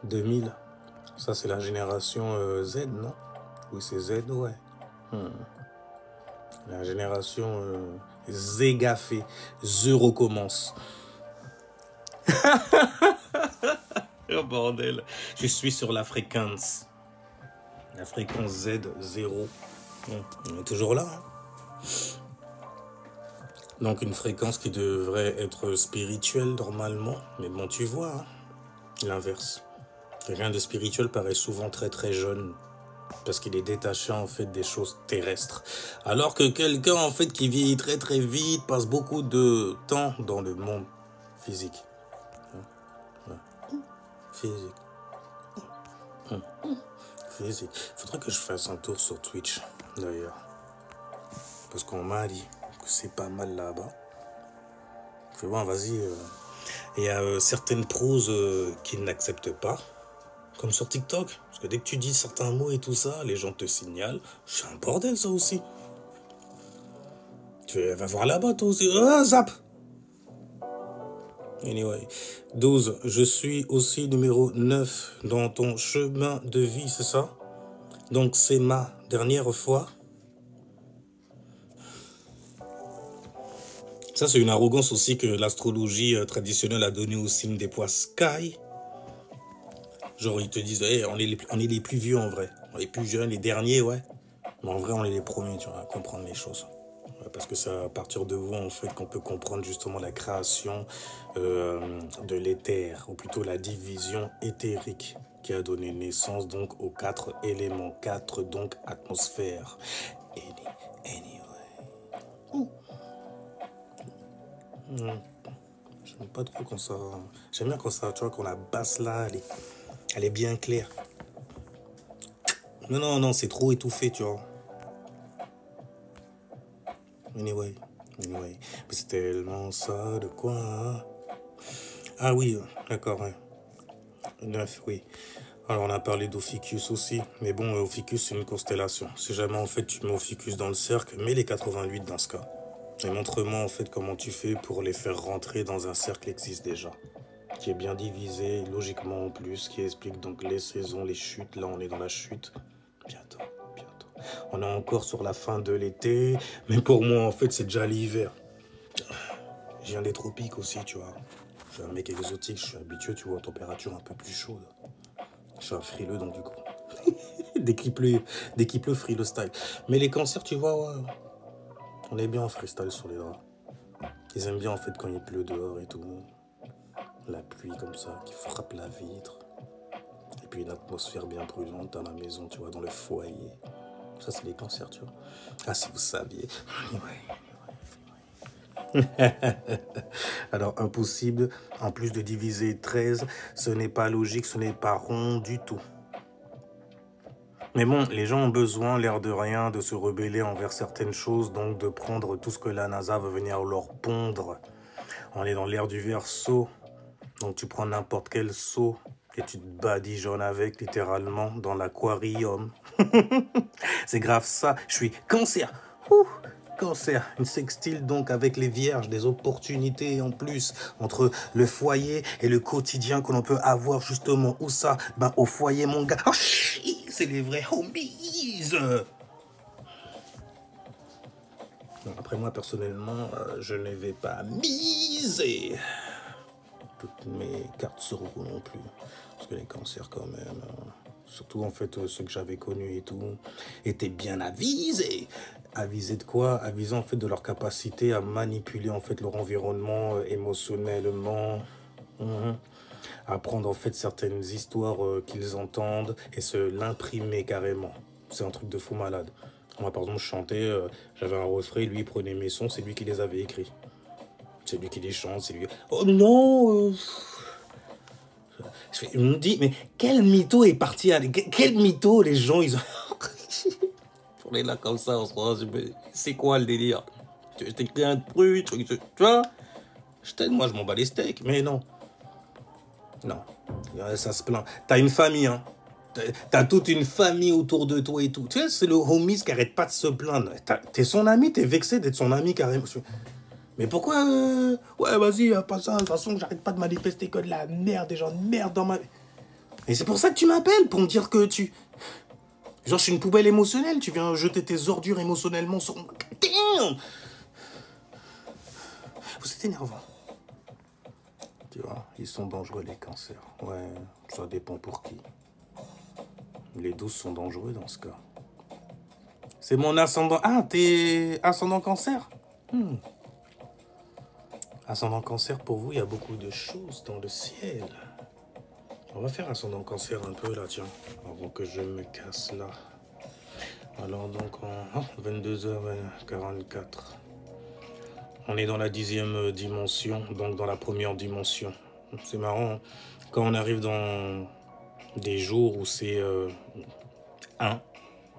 2000. Ça, c'est la génération Z, non? Oui, c'est Z, ouais. La génération Zégafé. The recommence. Oh bordel. Je suis sur la fréquence. La fréquence Z0. On est toujours là. Hein. Donc une fréquence qui devrait être spirituelle normalement. Mais bon, tu vois, hein, l'inverse. Quelqu'un de spirituel paraît souvent très très jeune. Parce qu'il est détaché en fait des choses terrestres. Alors que quelqu'un en fait qui vieillit très très vite passe beaucoup de temps dans le monde physique. Physique. Physique. Faudrait que je fasse un tour sur Twitch d'ailleurs. Parce qu'on m'a dit que c'est pas mal là-bas. Fais voir, vas-y. Il y a certaines proses qu'ils n'acceptent pas. Comme sur TikTok. Parce que dès que tu dis certains mots et tout ça, les gens te signalent. C'est un bordel ça aussi. Tu vas voir là-bas toi aussi. Ah, zap! Anyway. 12. Je suis aussi numéro 9 dans ton chemin de vie, c'est ça? Donc c'est ma dernière fois. Ça, c'est une arrogance aussi que l'astrologie traditionnelle a donnée au signe des poids Sky. Genre, ils te disent, hey, on est les plus vieux en vrai. On est les plus jeunes, les derniers, ouais. Mais en vrai, on est les premiers, tu vois, à comprendre les choses. Ouais, parce que c'est à partir de vous, en fait, qu'on peut comprendre justement la création de l'éther, ou plutôt la division éthérique qui a donné naissance donc aux 4 éléments, 4 donc atmosphères. Anyway. J'aime pas trop quand ça... J'aime bien quand ça, tu vois, quand la basse là, elle est bien claire. Non, non, non, c'est trop étouffé, tu vois. Anyway. Mais c'est tellement ça, de quoi, hein? Ah oui, d'accord, ouais. 9, oui. Alors, on a parlé d'Ophiuchus aussi. Mais bon, Ophiuchus, c'est une constellation. Si jamais, en fait, tu mets Ophiuchus dans le cercle, mets les 88 dans ce cas. Et montre-moi, en fait, comment tu fais pour les faire rentrer dans un cercle qui existe déjà. Qui est bien divisé, logiquement en plus, qui explique donc les saisons, les chutes. Là, on est dans la chute. Bientôt. On est encore sur la fin de l'été. Mais pour moi, en fait, c'est déjà l'hiver. Je viens des tropiques aussi, tu vois. Je suis un mec exotique, je suis habitué, tu vois, aux températures un peu plus chaudes. Je suis un frileux, donc du coup. dès qu'il pleut, frileux style. Mais les cancers, tu vois, ouais, on est bien en freestyle sur les draps. Ils aiment bien, en fait, quand il pleut dehors et tout. La pluie comme ça, qui frappe la vitre. Et puis une atmosphère bien brûlante dans la maison, tu vois, dans le foyer. Ça, c'est les cancers, tu vois. Ah, si vous saviez. Alors, impossible, en plus de diviser 13, ce n'est pas logique, ce n'est pas rond du tout. Mais bon, les gens ont besoin, l'air de rien, de se rebeller envers certaines choses, donc de prendre tout ce que la NASA veut venir leur pondre. On est dans l'ère du Verseau, donc tu prends n'importe quel seau et tu te badigeonnes avec, littéralement, dans l'aquarium. C'est grave ça, je suis cancer. Ouh. Cancer, une sextile donc avec les vierges, des opportunités en plus entre le foyer et le quotidien que l'on peut avoir justement. Où ça? Ben au foyer mon gars. Oh, c'est les vrais homies. Non, après moi personnellement, je ne vais pas miser toutes mes cartes sur vous non plus. Parce que les cancers quand même, surtout en fait ceux que j'avais connus et tout, étaient bien avisés. Avisés de quoi? Avisés en fait de leur capacité à manipuler en fait leur environnement émotionnellement, à prendre en fait certaines histoires qu'ils entendent et se l'imprimer carrément. C'est un truc de fou malade. Moi par exemple je chantais, j'avais un refrain, lui il prenait mes sons, c'est lui qui les avait écrits. C'est lui qui les chante, c'est lui... Oh non il me dit, mais quel mytho est parti à... Quel mytho les gens, ils ont... On est là comme ça, on se croit, c'est quoi le délire? Je t'écris un truc, tu vois? Moi, je m'en bats les steaks, mais non. Non, ça se plaint. T'as une famille, hein. T'as toute une famille autour de toi et tout. Tu sais, c'est le homies qui arrête pas de se plaindre. T'es son ami, t'es vexé d'être son ami carrément. Mais pourquoi ouais, vas-y, pas ça. De toute façon, j'arrête pas de manifester que de la merde, des gens de merde dans ma... Et c'est pour ça que tu m'appelles, pour me dire que tu... Genre, je suis une poubelle émotionnelle, tu viens jeter tes ordures émotionnellement sur... Damn! Vous êtes énervant. Tu vois, ils sont dangereux, les cancers. Ouais, ça dépend pour qui. Les 12 sont dangereux dans ce cas. C'est mon ascendant... Ah, t'es ascendant cancer? Ascendant cancer, pour vous, il y a beaucoup de choses dans le ciel. On va faire ascendant cancer un peu là, tiens, avant que je me casse là. Alors donc en 22h44, on est dans la 10e dimension, donc dans la première dimension. C'est marrant, hein, quand on arrive dans des jours où c'est 1,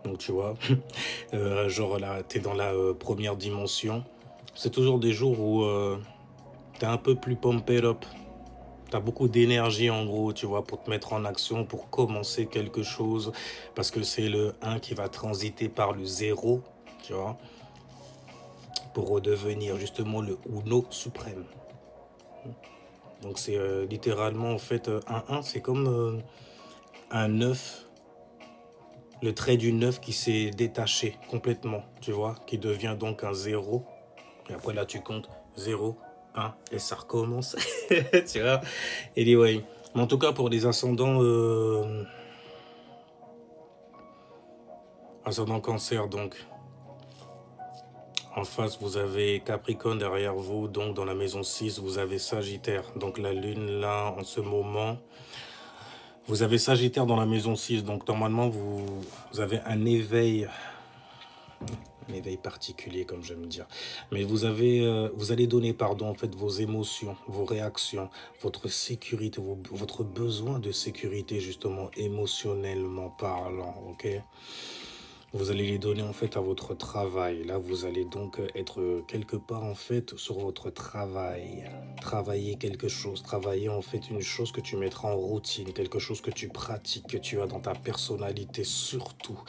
donc tu vois, genre là, t'es dans la première dimension, c'est toujours des jours où t'es un peu plus pumped up. T'as beaucoup d'énergie en gros, tu vois, pour te mettre en action, pour commencer quelque chose. Parce que c'est le 1 qui va transiter par le 0, tu vois, pour redevenir justement le Uno suprême. Donc c'est littéralement en fait un 1, c'est comme un 9, le trait du 9 qui s'est détaché complètement, tu vois, qui devient donc un 0. Et après là tu comptes 0, 1 et ça recommence, tu vois. Anyway, mais en tout cas pour les ascendants ascendant cancer, donc en face vous avez Capricorne, derrière vous donc dans la maison 6 vous avez Sagittaire, donc la lune là en ce moment vous avez Sagittaire dans la maison 6, donc normalement vous avez un éveil Un éveil particulier, comme j'aime dire. Mais vous allez donner, pardon, en fait, vos émotions, vos réactions, votre sécurité, votre besoin de sécurité, justement, émotionnellement parlant, ok? Vous allez les donner, en fait, à votre travail. Là, vous allez donc être quelque part, en fait, sur votre travail. Travailler quelque chose, travailler, en fait, une chose que tu mettras en routine, quelque chose que tu pratiques, que tu as dans ta personnalité, surtout.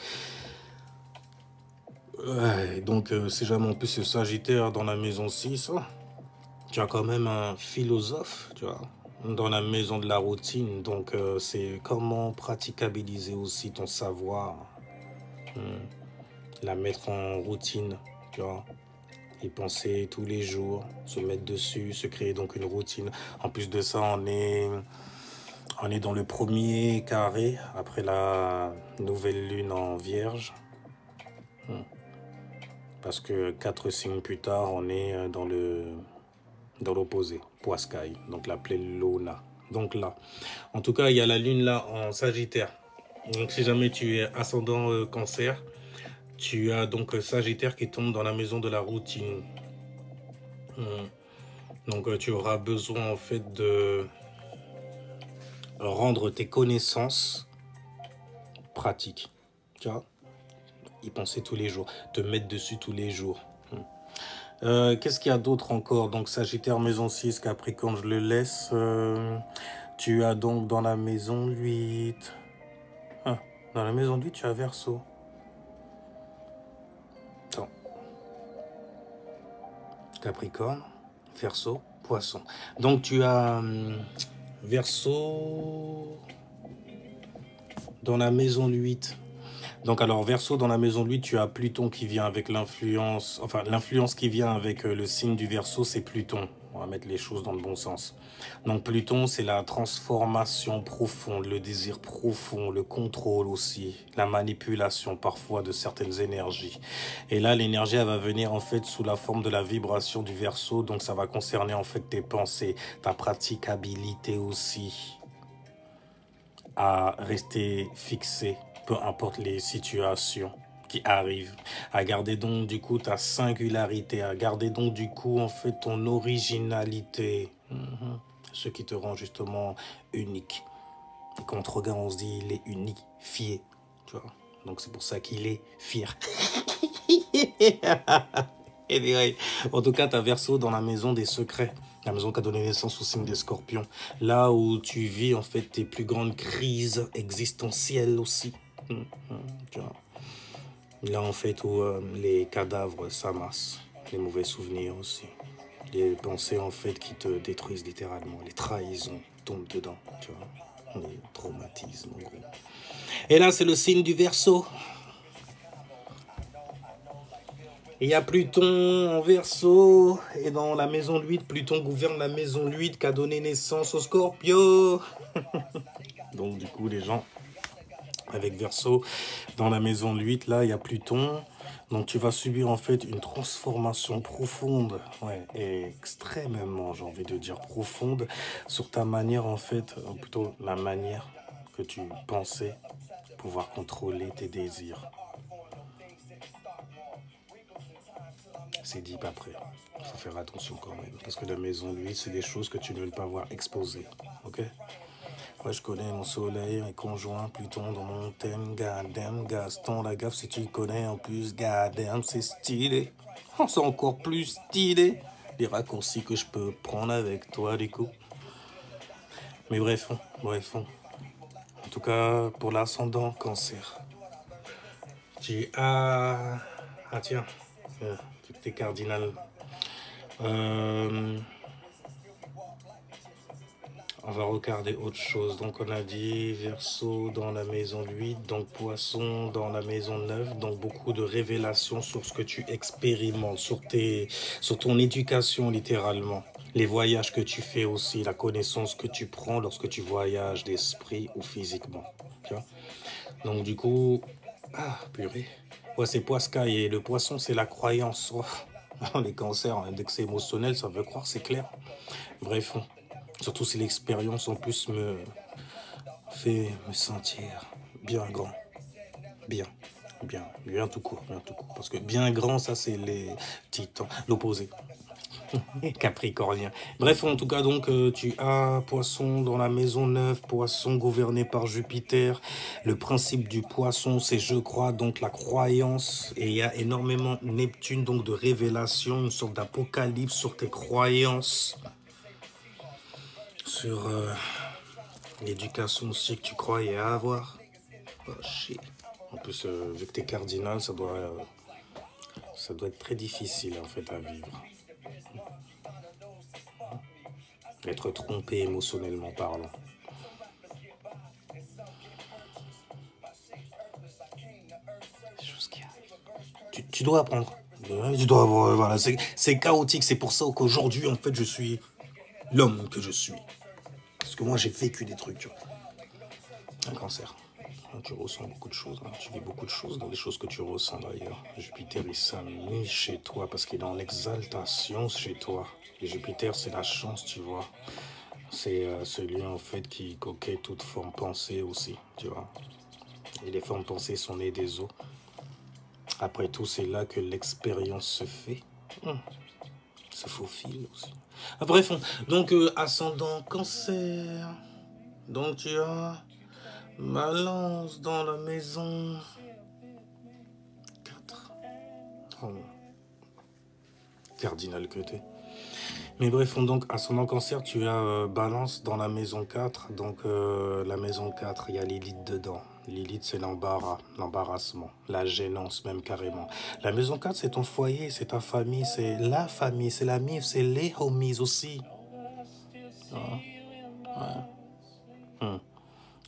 Ouais, donc, si jamais en plus c'est Sagittaire dans la maison 6, hein, tu as quand même un philosophe, tu vois, dans la maison de la routine. Donc, c'est comment praticabiliser aussi ton savoir, la mettre en routine, tu vois, y penser tous les jours, se mettre dessus, se créer donc une routine. En plus de ça, on est dans le premier carré après la nouvelle lune en Vierge. Parce que 4 signes plus tard, on est dans l'opposé, Poiscaille, donc l'appelé Luna. Donc là, en tout cas, il y a la lune là en Sagittaire. Donc si jamais tu es ascendant Cancer, tu as donc Sagittaire qui tombe dans la maison de la routine. Donc tu auras besoin en fait de rendre tes connaissances pratiques. Tu vois, y penser tous les jours, te mettre dessus tous les jours. Qu'est-ce qu'il y a d'autre encore? Donc Sagittaire, maison 6, Capricorne, je le laisse. Tu as donc dans la maison 8. Ah, dans la maison 8, tu as Verseau. Attends. Capricorne, Verseau, Poisson. Donc tu as Verseau dans la maison 8. Donc alors Verseau dans la maison 8, tu as Pluton qui vient avec l'influence, enfin l'influence qui vient avec le signe du Verseau, c'est Pluton. On va mettre les choses dans le bon sens. Donc Pluton, c'est la transformation profonde, le désir profond, le contrôle aussi, la manipulation parfois de certaines énergies. Et là, l'énergie, elle va venir en fait sous la forme de la vibration du Verseau, donc ça va concerner en fait tes pensées, ta praticabilité aussi à rester fixé, peu importe les situations qui arrivent, à garder donc du coup ta singularité, à garder donc du coup en fait ton originalité, ce qui te rend justement unique. Et quand on te regarde, on se dit il est unifié, tu vois. Donc c'est pour ça qu'il est fier. Anyway, en tout cas, tu as Verseau dans la maison des secrets, la maison qui a donné naissance au signe des Scorpions, là où tu vis en fait tes plus grandes crises existentielles aussi. Tu vois. Là en fait où les cadavres s'amassent, les mauvais souvenirs aussi, les pensées en fait qui te détruisent littéralement, les trahisons tombent dedans, tu vois, les traumatismes en gros. Et là c'est le signe du Verseau. Il y a Pluton en Verseau, et dans la maison 8, Pluton gouverne la maison 8 qui a donné naissance au Scorpio. Donc du coup, les gens avec Verseau, dans la maison 8, là, il y a Pluton. Donc tu vas subir en fait une transformation profonde, ouais, et extrêmement, j'ai envie de dire profonde, sur ta manière en fait, ou plutôt la manière que tu pensais pouvoir contrôler tes désirs. C'est deep après. Il faut faire attention quand même. Parce que la maison 8, c'est des choses que tu ne veux pas voir exposées. Ok? Ouais, je connais mon soleil et conjoint Pluton dans mon thème. Goddamn, Gaston, la gaffe, si tu connais en plus, goddamn, c'est stylé. Oh, c'est encore plus stylé. Les raccourcis que je peux prendre avec toi, du coup. Mais bref. En tout cas, pour l'ascendant Cancer. Tu as... Ah tiens, toutes tes cardinales. On va regarder autre chose. Donc on a dit Verseau dans la maison 8, donc Poisson dans la maison 9. Donc beaucoup de révélations sur ce que tu expérimentes, sur ton éducation littéralement. Les voyages que tu fais aussi, la connaissance que tu prends lorsque tu voyages d'esprit ou physiquement. Tu vois. Donc du coup, ah purée. Ouais, c'est Poiscaille et le Poisson c'est la croyance. Oh, les cancers, index émotionnel, ça veut croire, c'est clair. Bref. Surtout si l'expérience en plus me fait me sentir bien grand, bien. Bien, bien tout court, bien tout court. Parce que bien grand, ça c'est les titans, l'opposé. Capricornien. Bref, en tout cas, donc, tu as Poisson dans la maison 9, Poisson gouverné par Jupiter. Le principe du Poisson, c'est, je crois, donc la croyance. Et il y a énormément Neptune, donc de révélation, une sorte d'apocalypse sur tes croyances, sur l'éducation aussi que tu croyais avoir. Oh, shit. En plus, vu que t'es cardinal, ça doit être très difficile, en fait, à vivre. Être trompé émotionnellement parlant. Des choses qui arrivent. Tu dois apprendre. Tu dois avoir, voilà, c'est chaotique. C'est pour ça qu'aujourd'hui, en fait, je suis l'homme que je suis. Parce que moi, j'ai vécu des trucs. Tu vois. Un cancer. Tu ressens beaucoup de choses. Hein. Tu vis beaucoup de choses dans les choses que tu ressens d'ailleurs. Jupiter, il s'amuse chez toi parce qu'il est en exaltation chez toi. Et Jupiter, c'est la chance, tu vois. C'est celui en fait qui coquette toute forme pensée aussi, tu vois. Et les formes pensées sont nées des eaux. Après tout, c'est là que l'expérience se fait. Se faufile aussi. Ah, bref, donc ascendant cancer. Donc tu as Balance dans la maison 4. Oh. Cardinal que t'es. Mais bref, donc ascendant cancer, tu as Balance dans la maison 4. Donc la maison 4, il y a Lilith dedans. Lilith, c'est l'embarras, l'embarrassement, la gênance même carrément. La maison 4, c'est ton foyer, c'est ta famille, c'est la famille, c'est la mif, c'est les homies aussi. Ouais.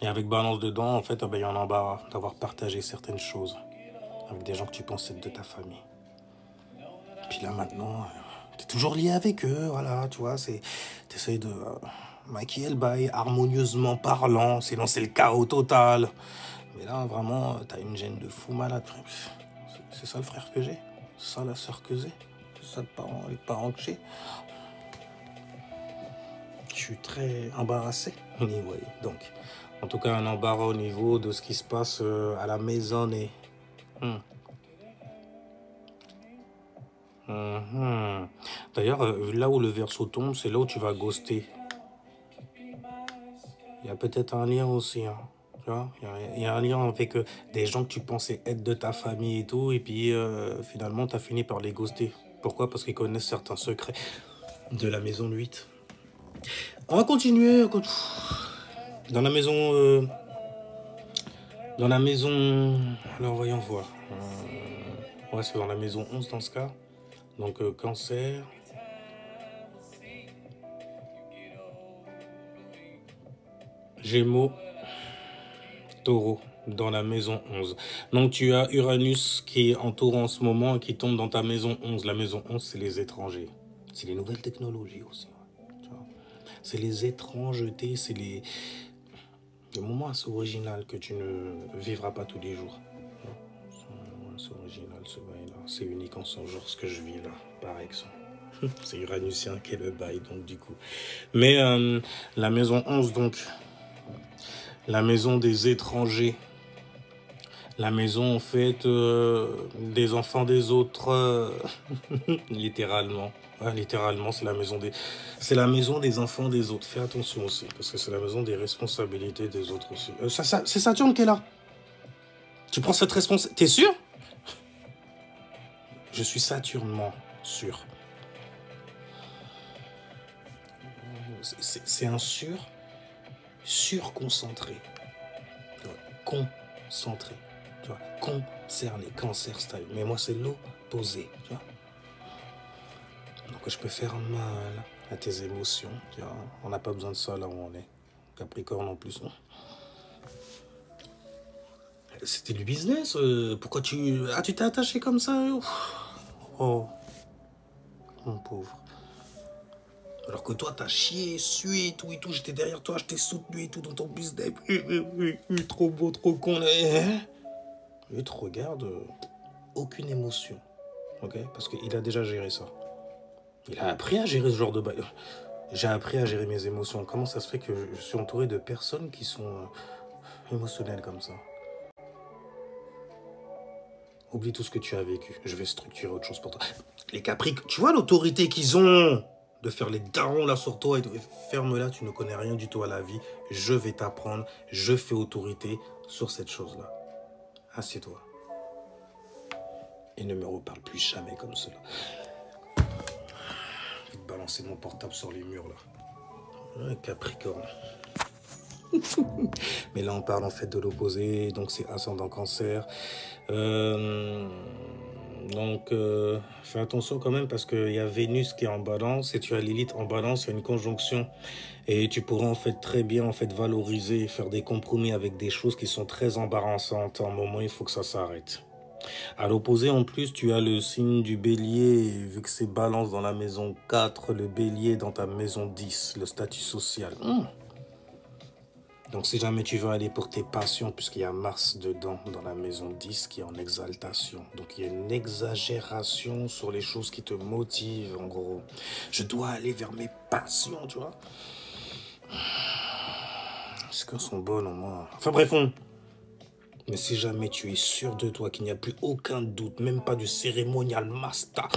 Et avec Balance dedans, en fait, il y a un embarras d'avoir partagé certaines choses avec des gens que tu penses être de ta famille. Puis là maintenant, t'es toujours lié avec eux, voilà, tu vois, t'essayes de maquiller le bail, harmonieusement parlant, sinon c'est le chaos total. Mais là, vraiment, t'as une gêne de fou malade. C'est ça le frère que j'ai, c'est ça la sœur que j'ai, c'est ça les parents que j'ai. Je suis très embarrassé. Anyway, donc, en tout cas, un embarras au niveau de ce qui se passe à la maison. D'ailleurs, là où le verso tombe, c'est là où tu vas ghoster. Il y a peut-être un lien aussi, hein. Tu vois, il y a un lien avec des gens que tu pensais être de ta famille et tout, et puis finalement, tu as fini par les ghoster. Pourquoi? Parce qu'ils connaissent certains secrets de la maison 8. On va continuer. Dans la maison... Dans la maison... Alors, voyons voir. Ouais, c'est dans la maison 11 dans ce cas. Donc, cancer... Gémeaux, Taureau, dans la maison 11. Donc tu as Uranus qui entoure en ce moment et qui tombe dans ta maison 11. La maison 11, c'est les étrangers. C'est les nouvelles technologies aussi. C'est les étrangetés, c'est les moments assez originaux que tu ne vivras pas tous les jours. C'est original ce bail-là. C'est unique en son genre ce que je vis là, par exemple. C'est uranusien qui est le bail, donc du coup. Mais la maison 11, donc... La maison des étrangers. La maison, en fait, des enfants des autres. Littéralement. Ouais, littéralement, c'est la maison des enfants des autres. Fais attention aussi, parce que c'est la maison des responsabilités des autres aussi. C'est Saturne qui est là. Tu prends cette responsabilité. T'es sûr? Je suis saturnement sûr. C'est un surconcentré. Concentré. Tu vois, concerné, cancer style. Mais moi, c'est l'opposé. Tu vois. Donc, je peux faire mal à tes émotions. Tu vois. On n'a pas besoin de ça là où on est. Capricorne en plus. C'était du business. Pourquoi tu t'es attaché comme ça? Oh, mon pauvre. Alors que toi, t'as chié, sué et tout. J'étais derrière toi, je t'ai soutenu et tout dans ton business. Trop beau, trop con. Et te regarde, aucune émotion. Ok? Parce qu'il a déjà géré ça. Il a appris à gérer ce genre de bail. J'ai appris à gérer mes émotions. Comment ça se fait que je suis entouré de personnes qui sont émotionnelles comme ça? Oublie tout ce que tu as vécu. Je vais structurer autre chose pour toi. Les Capricornes, tu vois l'autorité qu'ils ont de faire les darons là sur toi et ferme-la, tu ne connais rien du tout à la vie. Je vais t'apprendre, je fais autorité sur cette chose-là. Assieds-toi. Et ne me reparle plus jamais comme cela. Je vais te balancer mon portable sur les murs là. Ouais, Capricorne. Mais là on parle en fait de l'opposé, donc c'est ascendant Cancer. Fais attention quand même parce qu'il y a Vénus qui est en balance et tu as Lilith en balance, il y a une conjonction et tu pourras en fait très bien en fait valoriser et faire des compromis avec des choses qui sont très embarrassantes. À un moment il faut que ça s'arrête. À l'opposé en plus tu as le signe du bélier, vu que c'est balance dans la maison 4, le bélier dans ta maison 10, le statut social. Donc si jamais tu veux aller pour tes passions, puisqu'il y a Mars dedans, dans la maison 10, qui est en exaltation. Donc il y a une exagération sur les choses qui te motivent, en gros. Je dois aller vers mes passions, tu vois. Est-ce qu'elles sont bonnes au moins? Enfin bref, mais si jamais tu es sûr de toi, qu'il n'y a plus aucun doute, même pas du cérémonial master.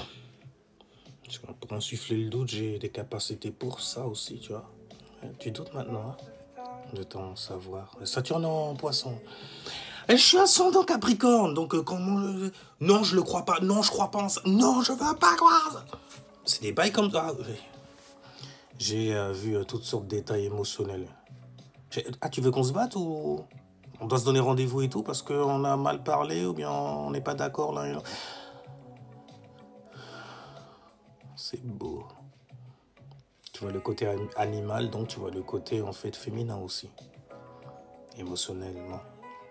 Parce que pour insuffler le doute, j'ai des capacités pour ça aussi, tu vois. Tu doutes maintenant, hein, de ton savoir. Saturne en poisson. Et je suis ascendant Capricorne, donc comment... Non, je le crois pas. Non, je crois pas en ça. Non, je veux pas croire. C'est des bails comme ça. J'ai vu toutes sortes de détails émotionnels. Ah, tu veux qu'on se batte ou... On doit se donner rendez-vous et tout parce qu'on a mal parlé ou bien on n'est pas d'accord l'un et l'autre. C'est beau. Tu vois le côté animal, donc tu vois le côté en fait féminin aussi. Émotionnellement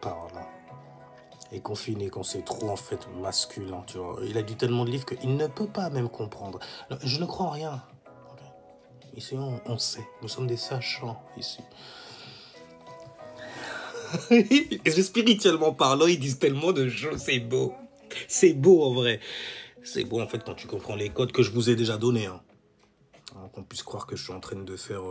parlant. Et confiné quand c'est trop en fait masculin, tu vois. Il a lu tellement de livres qu'il ne peut pas même comprendre. Non, je ne crois en rien. Okay. Ici on sait. Nous sommes des sachants ici. Et spirituellement parlant, ils disent tellement de choses, c'est beau. C'est beau en vrai. C'est beau en fait quand tu comprends les codes que je vous ai déjà donnés. Hein. Qu'on puisse croire que je suis en train de faire...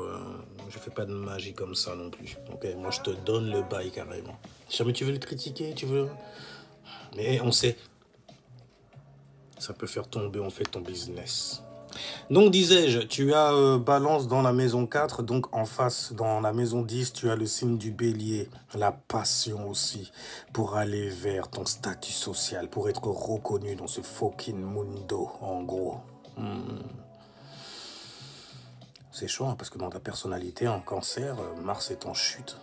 je fais pas de magie comme ça non plus. Ok, moi je te donne le bail carrément. Si jamais tu veux le critiquer, tu veux... Mais on sait. Ça peut faire tomber en fait ton business. Donc disais-je, tu as Balance dans la maison 4, donc en face dans la maison 10, tu as le signe du bélier, la passion aussi, pour aller vers ton statut social, pour être reconnu dans ce fucking mundo, en gros. C'est chaud, hein, parce que dans ta personnalité, en Cancer, Mars est en chute.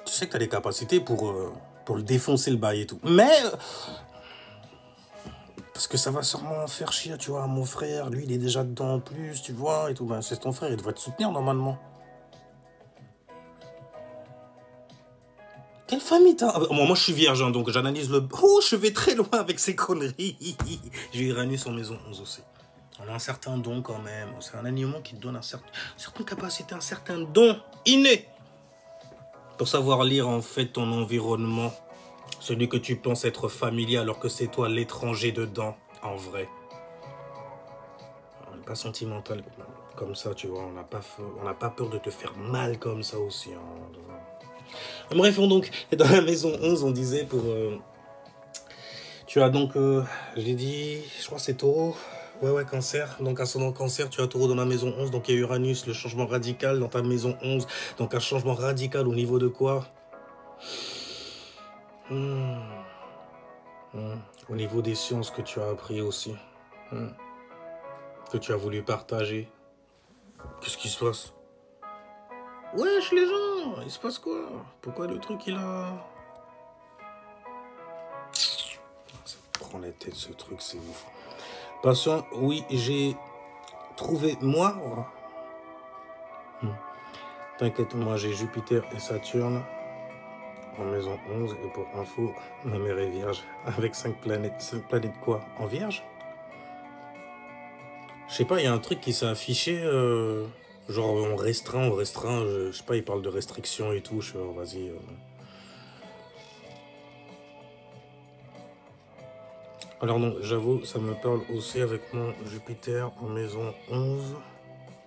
Tu sais que tu as des capacités pour le défoncer le bail et tout. Mais... parce que ça va sûrement faire chier, tu vois, mon frère, lui, il est déjà dedans en plus, tu vois, et tout. Ben, c'est ton frère, il devrait te soutenir, normalement. Quelle famille t'as? Moi, je suis vierge, hein, donc j'analyse le... Oh, je vais très loin avec ces conneries. J'ai Uranus en maison 11 aussi. On a un certain don quand même. C'est un animal qui te donne certaine capacité, un certain don inné. Pour savoir lire, en fait, ton environnement. Celui que tu penses être familier alors que c'est toi l'étranger dedans, en vrai. On n'est pas sentimental comme ça, tu vois. On n'a pas peur de te faire mal comme ça aussi. Hein. Bref, donc, dans la maison 11, on disait pour... tu as donc, j'ai dit, je crois que c'est Taureau. Ouais, Cancer. Donc, ascendant Cancer, tu as Taureau dans la maison 11. Donc, il y a Uranus, le changement radical dans ta maison 11. Donc, un changement radical au niveau de quoi? Au niveau des sciences que tu as appris aussi. Que tu as voulu partager. Qu'est-ce qui se passe? Wesh les gens, il se passe quoi? Pourquoi le truc il a... Ça prend la tête ce truc, c'est ouf. Passons, oui, j'ai trouvé, moi... T'inquiète, moi j'ai Jupiter et Saturne en maison 11. Et pour info, ma mère est vierge. Avec 5 planètes. 5 planètes quoi? En vierge? Je sais pas, il y a un truc qui s'est affiché... genre on restreint, je sais pas, il parle de restrictions et tout, je sais pas, vas-y. Alors non, j'avoue, ça me parle aussi avec mon Jupiter en maison 11.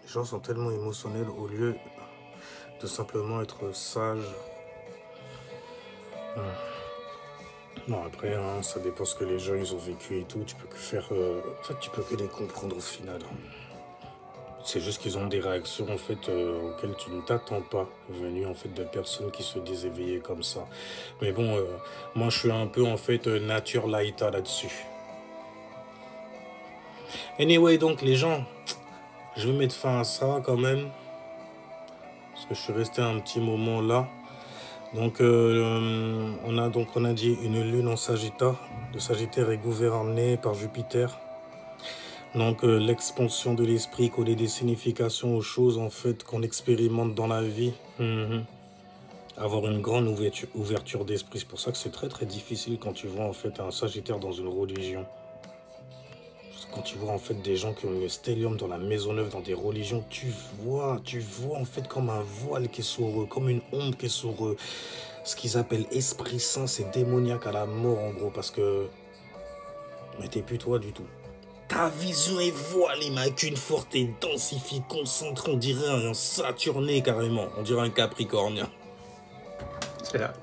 Les gens sont tellement émotionnels au lieu de simplement être sages. Non, après, hein, ça dépend ce que les gens ils ont vécu et tout. Tu peux que faire. En fait, tu peux que les comprendre au final. C'est juste qu'ils ont des réactions en fait auxquelles tu ne t'attends pas, venues en fait de personnes qui se disent éveillées comme ça. Mais bon, moi je suis un peu en fait nature laïta là-dessus. Anyway, donc les gens, je vais mettre fin à ça quand même, parce que je suis resté un petit moment là. Donc on a dit une lune en Sagittaire. Le Sagittaire est gouverné par Jupiter. Donc l'expansion de l'esprit, coller des significations aux choses en fait qu'on expérimente dans la vie. Avoir une grande ouverture d'esprit. C'est pour ça que c'est très très difficile quand tu vois en fait un Sagittaire dans une religion. Quand tu vois en fait des gens qui ont une stellium dans la Maisonneuve, dans des religions, tu vois en fait comme un voile qui est sur eux, comme une ombre qui est sur eux. Ce qu'ils appellent Esprit Saint, c'est démoniaque à la mort en gros, parce que mais t'es plus toi du tout. Ta vision est voilée, mais avec une forte et densifiée, concentrée, on dirait un Saturné carrément, on dirait un Capricornien. C'est là.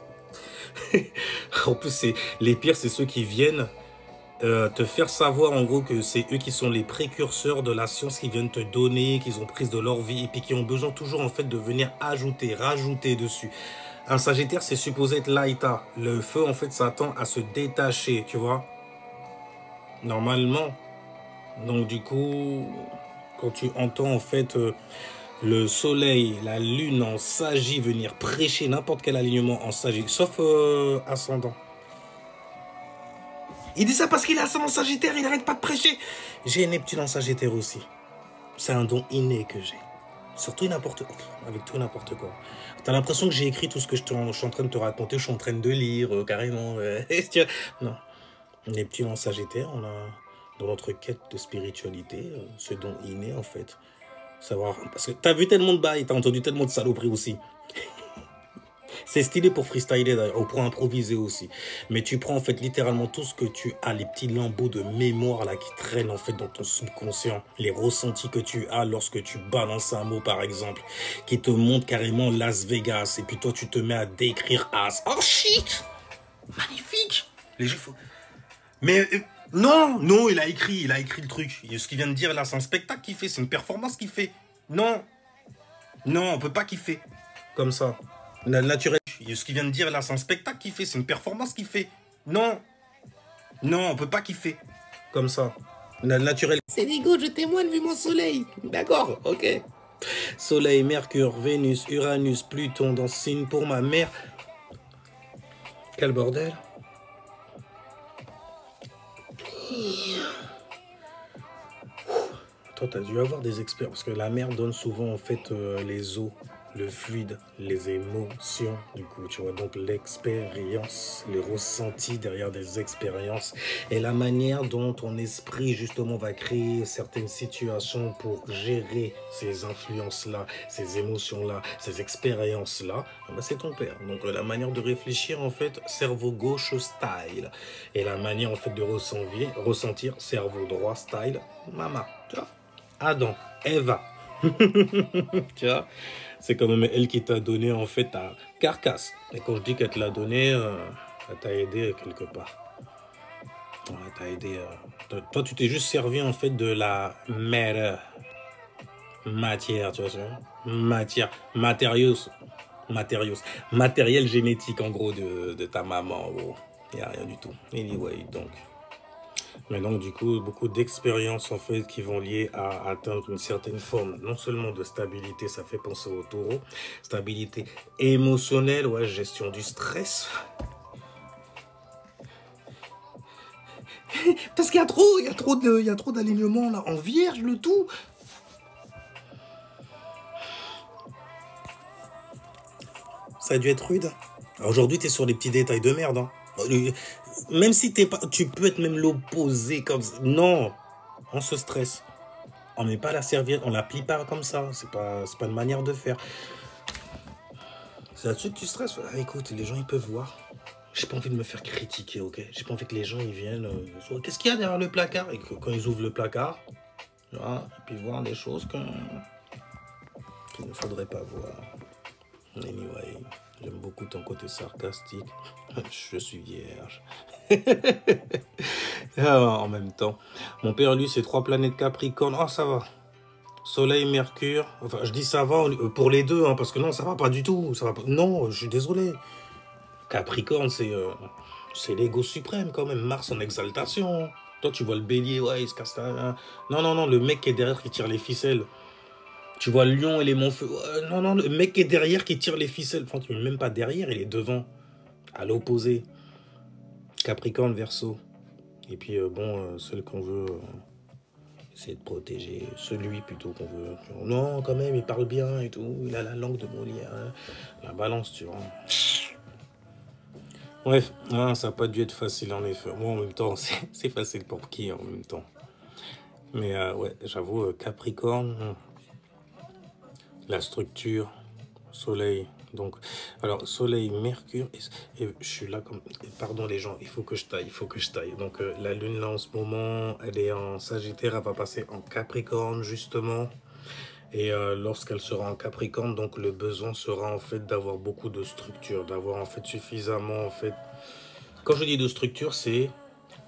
En plus, les pires, c'est ceux qui viennent te faire savoir en gros que c'est eux qui sont les précurseurs de la science, qui viennent te donner, qu'ils ont prise de leur vie et puis qui ont besoin toujours en fait de venir ajouter, rajouter dessus. Un Sagittaire, c'est supposé être laïta. Le feu en fait s'attend à se détacher, tu vois. Normalement. Donc du coup, quand tu entends en fait le soleil, la lune en Sagittaire venir prêcher n'importe quel alignement en Sagittaire, sauf ascendant. Il dit ça parce qu'il est ascendant Sagittaire, il n'arrête pas de prêcher. J'ai Neptune en Sagittaire aussi. C'est un don inné que j'ai. Surtout n'importe quoi, avec tout n'importe quoi. T'as l'impression que j'ai écrit tout ce que je suis en train de te raconter, je suis en train de lire carrément. Non. Neptune en Sagittaire, on a dans notre quête de spiritualité, ce don inné en fait. Savoir, parce que t'as vu tellement de bails, t'as entendu tellement de saloperies aussi. C'est stylé pour freestyler d'ailleurs, ou pour improviser aussi. Mais tu prends en fait littéralement tout ce que tu as, les petits lambeaux de mémoire là qui traînent en fait dans ton subconscient, les ressentis que tu as lorsque tu balances un mot par exemple, qui te montre carrément Las Vegas, et puis toi tu te mets à décrire As. Oh shit! Magnifique! Les gens font... Mais non, il a écrit le truc. Ce qu'il vient de dire là, c'est un spectacle qu'il fait, c'est une performance qu'il fait. Non, on peut pas kiffer comme ça. Naturel. Ce qu'il vient de dire là, c'est un spectacle qu'il fait, c'est une performance qu'il fait. Non, on peut pas kiffer comme ça. Naturel. C'est l'ego, je témoigne vu mon soleil. D'accord, ok. Soleil, Mercure, Vénus, Uranus, Pluton dans signe pour ma mère. Quel bordel. Toi, tu as dû avoir des experts, parce que la mer donne souvent en fait les eaux, le fluide, les émotions, du coup, tu vois, donc l'expérience, les ressentis derrière des expériences, et la manière dont ton esprit, justement, va créer certaines situations pour gérer ces influences-là, ces émotions-là, ces expériences-là, ben, c'est ton père. Donc, la manière de réfléchir, en fait, cerveau gauche style, et la manière, en fait, de ressentir cerveau droit style, maman, tu vois. Adam, Eva. Tu vois, c'est quand même elle qui t'a donné en fait ta carcasse. Et quand je dis qu'elle te l'a donné, elle t'a aidé quelque part. Ouais, t'as aidé. Toi, tu t'es juste servi en fait de la matière, tu vois ça? Matériel génétique en gros de ta maman. En gros. Il n'y a rien du tout. Anyway, donc. Mais donc, du coup, beaucoup d'expériences, en fait, qui vont lier à atteindre une certaine forme, non seulement de stabilité, ça fait penser au taureau, stabilité émotionnelle, ouais, gestion du stress. Parce qu'il y a trop d'alignements, là, en vierge, le tout. Ça a dû être rude. Aujourd'hui, t'es sur les petits détails de merde, hein. Même si t'es pas, tu peux être même l'opposé comme ça. Non, on se stresse. On met pas la serviette, on la plie pas comme ça. C'est pas une manière de faire. C'est là-dessus que tu stresses. Ah, écoute, les gens ils peuvent voir. J'ai pas envie de me faire critiquer, ok. J'ai pas envie que les gens ils viennent. Qu'est-ce qu'il y a derrière le placard? Et que, quand ils ouvrent le placard, tu vois, et puis voir des choses qu'il ne faudrait pas voir. Anyway, j'aime beaucoup ton côté sarcastique. Je suis vierge. Ah, en même temps. Mon père, lui, c'est 3 planètes Capricorne. Ah, ça va. Soleil, Mercure. Enfin, je dis ça va pour les deux, hein, parce que non, ça va pas du tout. Ça va pas... Non, je suis désolé. Capricorne, c'est l'ego suprême quand même. Mars en exaltation. Toi, tu vois le bélier, ouais, il se casse la... Non, non, non, le mec qui est derrière qui tire les ficelles. Tu vois le lion et les montfeux. Non, non, le mec qui est derrière qui tire les ficelles. Enfin, tu n'es même pas derrière, il est devant. À l'opposé. Capricorne, Verseau. Et puis, bon, celle qu'on veut essayer de protéger. Celui plutôt qu'on veut. Non, quand même, il parle bien et tout. Il a la langue de Molière. Hein. La balance, tu vois. Bref, hein, ça n'a pas dû être facile en effet. Moi, en même temps, c'est facile pour qui en même temps. Mais ouais, j'avoue, Capricorne, la structure, Soleil. Donc, alors, Soleil, Mercure, et je suis là comme... Pardon les gens, il faut que je taille, il faut que je taille. Donc, la Lune, là, en ce moment, elle est en Sagittaire, elle va passer en Capricorne, justement. Et lorsqu'elle sera en Capricorne, donc, le besoin sera, en fait, d'avoir beaucoup de structure, d'avoir, en fait, suffisamment, en fait... Quand je dis de structure, c'est...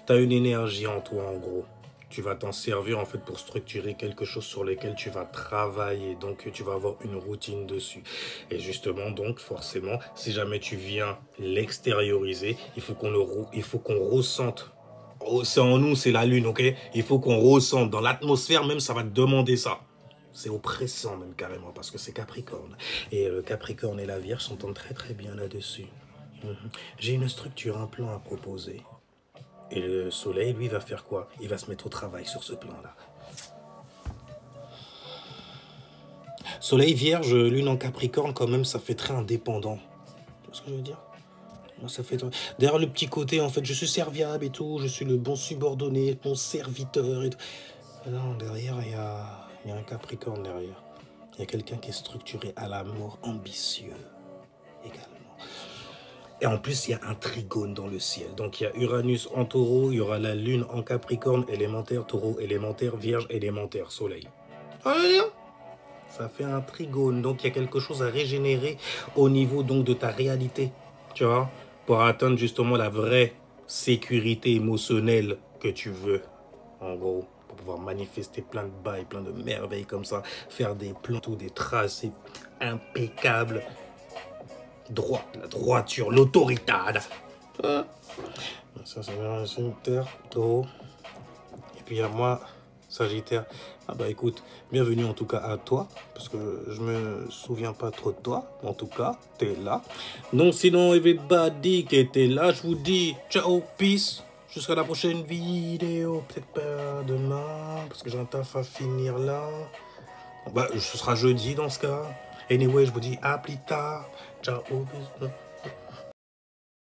Tu as une énergie en toi, en gros. Tu vas t'en servir en fait pour structurer quelque chose sur lequel tu vas travailler. Donc, tu vas avoir une routine dessus. Et justement, donc, forcément, si jamais tu viens l'extérioriser, il faut qu'on ressente. Oh, c'est en nous, c'est la lune, ok? Il faut qu'on ressente. Dans l'atmosphère, même, ça va te demander ça. C'est oppressant même carrément parce que c'est Capricorne. Et le Capricorne et la Vierge s'entendent très très bien là-dessus. J'ai une structure, un plan à proposer. Et le soleil, lui, va faire quoi? Il va se mettre au travail sur ce plan-là. Soleil vierge, lune en capricorne, quand même, ça fait très indépendant. Tu vois ce que je veux dire? Ça fait... Derrière le petit côté, en fait, je suis serviable et tout, je suis le bon subordonné, le bon serviteur et tout. Non, derrière, il y a un capricorne derrière. Il y a quelqu'un qui est structuré à la mort, ambitieux également. Et en plus, il y a un trigone dans le ciel. Donc, il y a Uranus en taureau, il y aura la lune en capricorne, élémentaire, taureau, élémentaire, vierge, élémentaire, soleil. Ça fait un trigone. Donc, il y a quelque chose à régénérer au niveau donc de ta réalité. Tu vois, pour atteindre justement la vraie sécurité émotionnelle que tu veux. En gros, pour pouvoir manifester plein de bails, plein de merveilles comme ça. Faire des plans, des tracés impeccables. Droit, la droiture, l'autoritade. Ça, c'est une terre, taureau. Et puis à moi, Sagittaire. Ah bah écoute, bienvenue en tout cas à toi, parce que je me souviens pas trop de toi. En tout cas, t'es là. Donc sinon, everybody qui était là, je vous dis ciao, peace. Jusqu'à la prochaine vidéo. Peut-être pas demain, parce que j'ai un taf à finir là. Bah, ce sera jeudi dans ce cas. Anyway, je vous dis à plus tard. Ciao, peace.